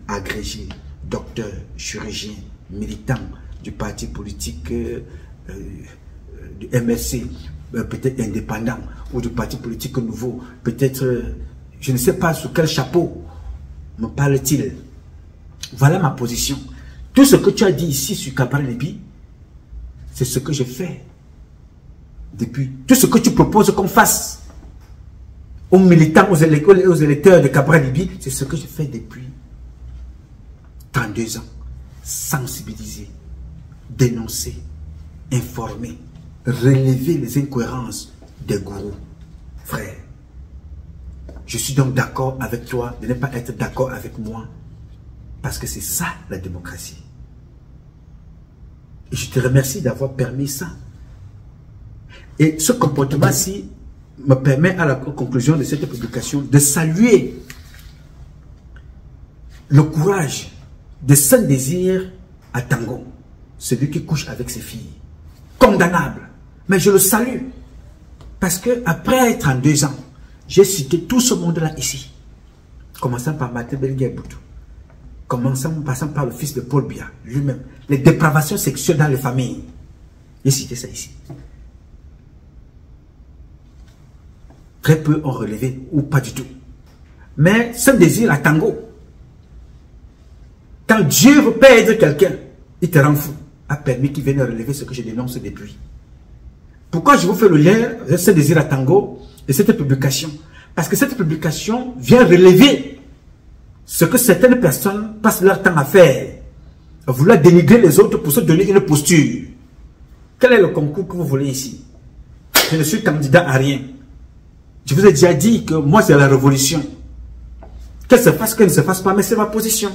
agrégé, docteur, chirurgien, militant du parti politique du MSC, peut-être indépendant, ou du parti politique nouveau, peut-être, je ne sais pas sous quel chapeau me parle-t-il. Voilà ma position. Tout ce que tu as dit ici sur Kaba-Liby, c'est ce que je fais depuis. Tout ce que tu proposes qu'on fasse aux militants, aux électeurs de Kaba-Liby, c'est ce que je fais depuis 32 ans. Sensibiliser, dénoncer, informer, relever les incohérences des gourous. Frère, je suis donc d'accord avec toi de ne pas être d'accord avec moi. Parce que c'est ça la démocratie. Et je te remercie d'avoir permis ça. Et ce comportement-ci me permet à la conclusion de cette publication de saluer le courage de Saint-Désir à Tango, celui qui couche avec ses filles. Condamnable. Mais je le salue. Parce que après 32 ans, j'ai cité tout ce monde-là ici. Commençant par Martin Belgué-Boutou. Passant par le fils de Paul Biya, lui-même. Les dépravations sexuelles dans les familles. J'ai cité ça ici. Très peu ont relevé, ou pas du tout. Mais Saint-Désir à Tango. Quand Dieu veut perdre quelqu'un, il te rend fou. A permis qu'il vienne relever ce que je dénonce depuis. Pourquoi je vous fais le lien avec Saint-Désir à Tango et cette publication? Parce que cette publication vient relever ce que certaines personnes passent leur temps à faire. À vouloir dénigrer les autres pour se donner une posture. Quel est le concours que vous voulez ici? Je ne suis candidat à rien. Je vous ai déjà dit que moi c'est la révolution. Qu'elle se fasse, qu'elle ne se fasse pas, mais c'est ma position.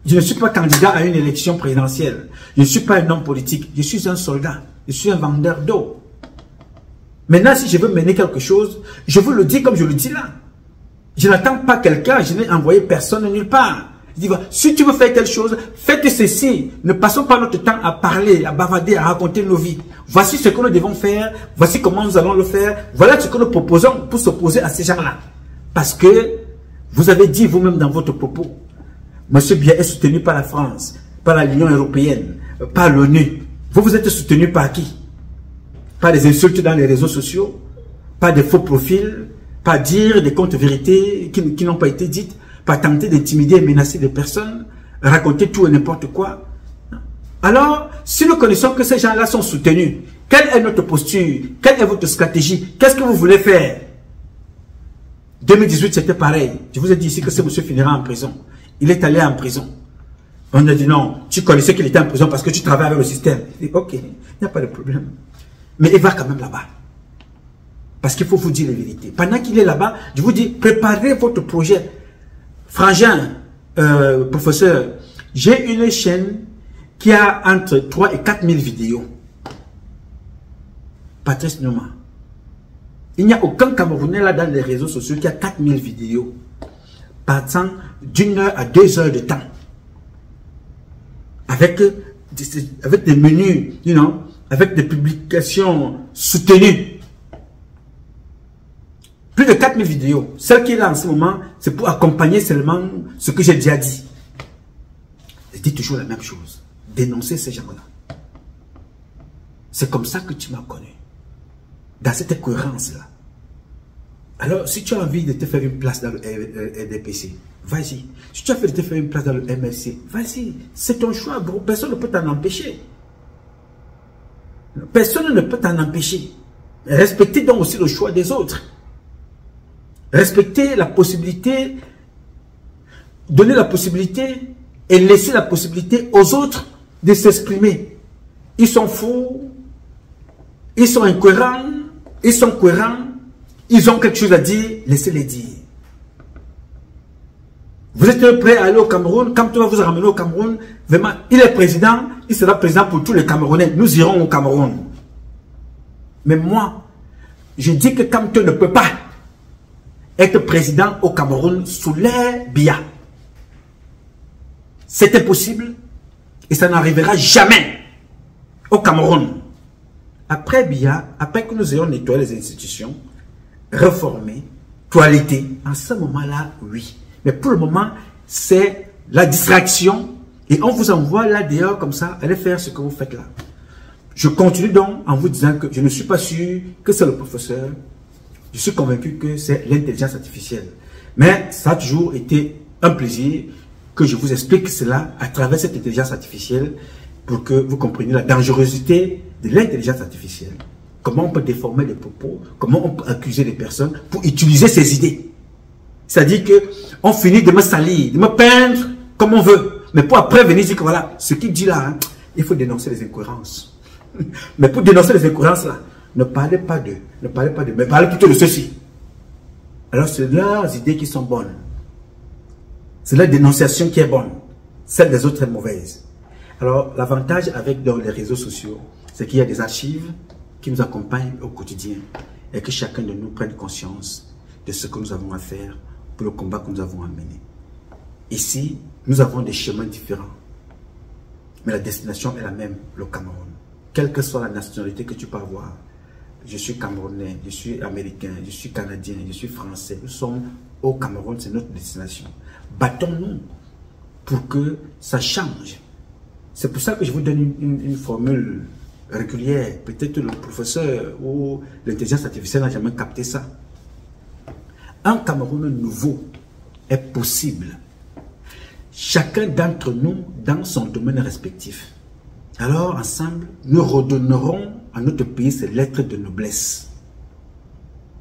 Je ne suis pas candidat à une élection présidentielle. Je ne suis pas un homme politique. Je suis un soldat. Je suis un vendeur d'eau. Maintenant, si je veux mener quelque chose, je vous le dis comme je le dis là. Je n'attends pas quelqu'un, je n'ai envoyé personne nulle part. Je dis, voilà, si tu veux faire telle chose, faites ceci. Ne passons pas notre temps à parler, à bavarder, à raconter nos vies. Voici ce que nous devons faire. Voici comment nous allons le faire. Voilà ce que nous proposons pour s'opposer à ces gens-là. Parce que vous avez dit vous-même dans votre propos, M. Biya est soutenu par la France, par l'Union européenne, par l'ONU. Vous êtes soutenu par qui? Par des insultes dans les réseaux sociaux, par des faux profils, par dire des contre-vérités qui n'ont pas été dites, par tenter d'intimider et menacer des personnes, raconter tout et n'importe quoi. Alors, si nous connaissons que ces gens-là sont soutenus, quelle est notre posture? Quelle est votre stratégie? Qu'est-ce que vous voulez faire? 2018, c'était pareil. Je vous ai dit ici que ce monsieur finira en prison. Il est allé en prison. On a dit non, tu connaissais qu'il était en prison parce que tu travailles avec le système. Il dit ok, il n'y a pas de problème. Mais il va quand même là-bas. Parce qu'il faut vous dire la vérité. Pendant qu'il est là-bas, je vous dis, préparez votre projet. Frangin, professeur, j'ai une chaîne qui a entre 3 et 4 000 vidéos. Patrice Nouma. Il n'y a aucun Camerounais là dans les réseaux sociaux qui a 4 000 vidéos. Partant d'1 heure à 2 heures de temps. Avec des menus, you know, avec des publications soutenues. Plus de 4 000 vidéos. Celle qui est là en ce moment, c'est pour accompagner seulement ce que j'ai déjà dit. Je dis toujours la même chose. Dénoncer ces gens-là. C'est comme ça que tu m'as connu. Dans cette cohérence-là. Alors, si tu as envie de te faire une place dans le RDPC, vas-y. Si tu as envie de te faire une place dans le MLC, vas-y. C'est ton choix, gros. Personne ne peut t'en empêcher. Personne ne peut t'en empêcher. Respectez donc aussi le choix des autres. Respectez la possibilité, donnez la possibilité et laissez la possibilité aux autres de s'exprimer. Ils sont fous, ils sont incohérents, ils sont cohérents, ils ont quelque chose à dire, laissez-les dire. Vous êtes prêts à aller au Cameroun, quand tu vas vous ramener au Cameroun, vraiment, il est président, il sera président pour tous les Camerounais. Nous irons au Cameroun. Mais moi, je dis que Kamto ne peut pas être président au Cameroun sous l'ère Biya. C'est impossible et ça n'arrivera jamais au Cameroun. Après Biya, après que nous ayons nettoyé les institutions, réformé, toiletté, en ce moment-là, oui. Mais pour le moment, c'est la distraction et on vous envoie là dehors comme ça, allez faire ce que vous faites là. Je continue donc en vous disant que je ne suis pas sûr que c'est le professeur. Je suis convaincu que c'est l'intelligence artificielle. Mais ça a toujours été un plaisir que je vous explique cela à travers cette intelligence artificielle pour que vous compreniez la dangerosité de l'intelligence artificielle. Comment on peut déformer les propos, comment on peut accuser les personnes pour utiliser ces idées. C'est-à-dire qu'on finit de me salir, de me peindre comme on veut. Mais pour après venir dire que voilà, ce qu'il dit là, hein, il faut dénoncer les incohérences. Mais pour dénoncer les incohérences là, ne parlez pas d'eux, mais parlez plutôt de ceci. Alors c'est leurs idées qui sont bonnes. C'est leur dénonciation qui est bonne. Celle des autres est mauvaise. Alors l'avantage avec dans les réseaux sociaux, c'est qu'il y a des archives qui nous accompagnent au quotidien et que chacun de nous prenne conscience de ce que nous avons à faire pour le combat que nous avons à mener. Ici, nous avons des chemins différents. Mais la destination est la même, le Cameroun. Quelle que soit la nationalité que tu peux avoir, je suis Camerounais, je suis Américain, je suis Canadien, je suis Français. Nous sommes au Cameroun, c'est notre destination. Battons-nous pour que ça change. C'est pour ça que je vous donne une formule régulière. Peut-être le professeur ou l'intelligence artificielle n'a jamais capté ça. Un Cameroun nouveau est possible. Chacun d'entre nous dans son domaine respectif. Alors, ensemble, nous redonnerons à notre pays ses lettres de noblesse.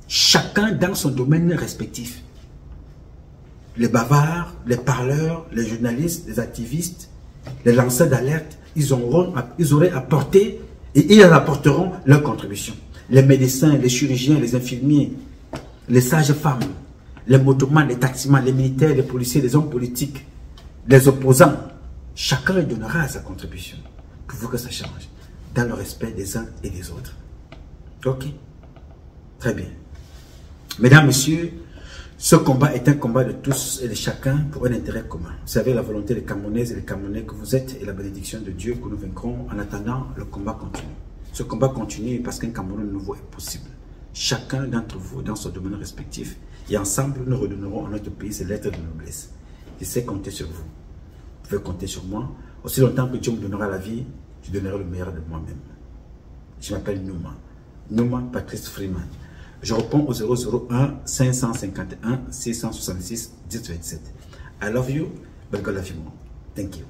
Chacun dans son domaine respectif. Les bavards, les parleurs, les journalistes, les activistes, les lanceurs d'alerte, ils auraient apporté et ils apporteront leur contribution. Les médecins, les chirurgiens, les infirmiers, les sages-femmes, les motomans, les taximans, les militaires, les policiers, les hommes politiques, les opposants, chacun donnera sa contribution pour que ça change, dans le respect des uns et des autres. Ok? Très bien. Mesdames, Messieurs, ce combat est un combat de tous et de chacun pour un intérêt commun. C'est avec la volonté des Camerounaises et des Camerounais que vous êtes et la bénédiction de Dieu que nous vaincrons. En attendant, le combat continue. Ce combat continue parce qu'un Cameroun nouveau est possible. Chacun d'entre vous dans son domaine respectif. Et ensemble, nous redonnerons à notre pays ses lettres de noblesse. Je sais compter sur vous. Vous pouvez compter sur moi. Aussi longtemps que Dieu me donnera la vie, je donnerai le meilleur de moi-même. Je m'appelle Nouma. Nouma Patrice Freeman. Je réponds au 001 551 666 1027. I love you, but God love you more. Thank you.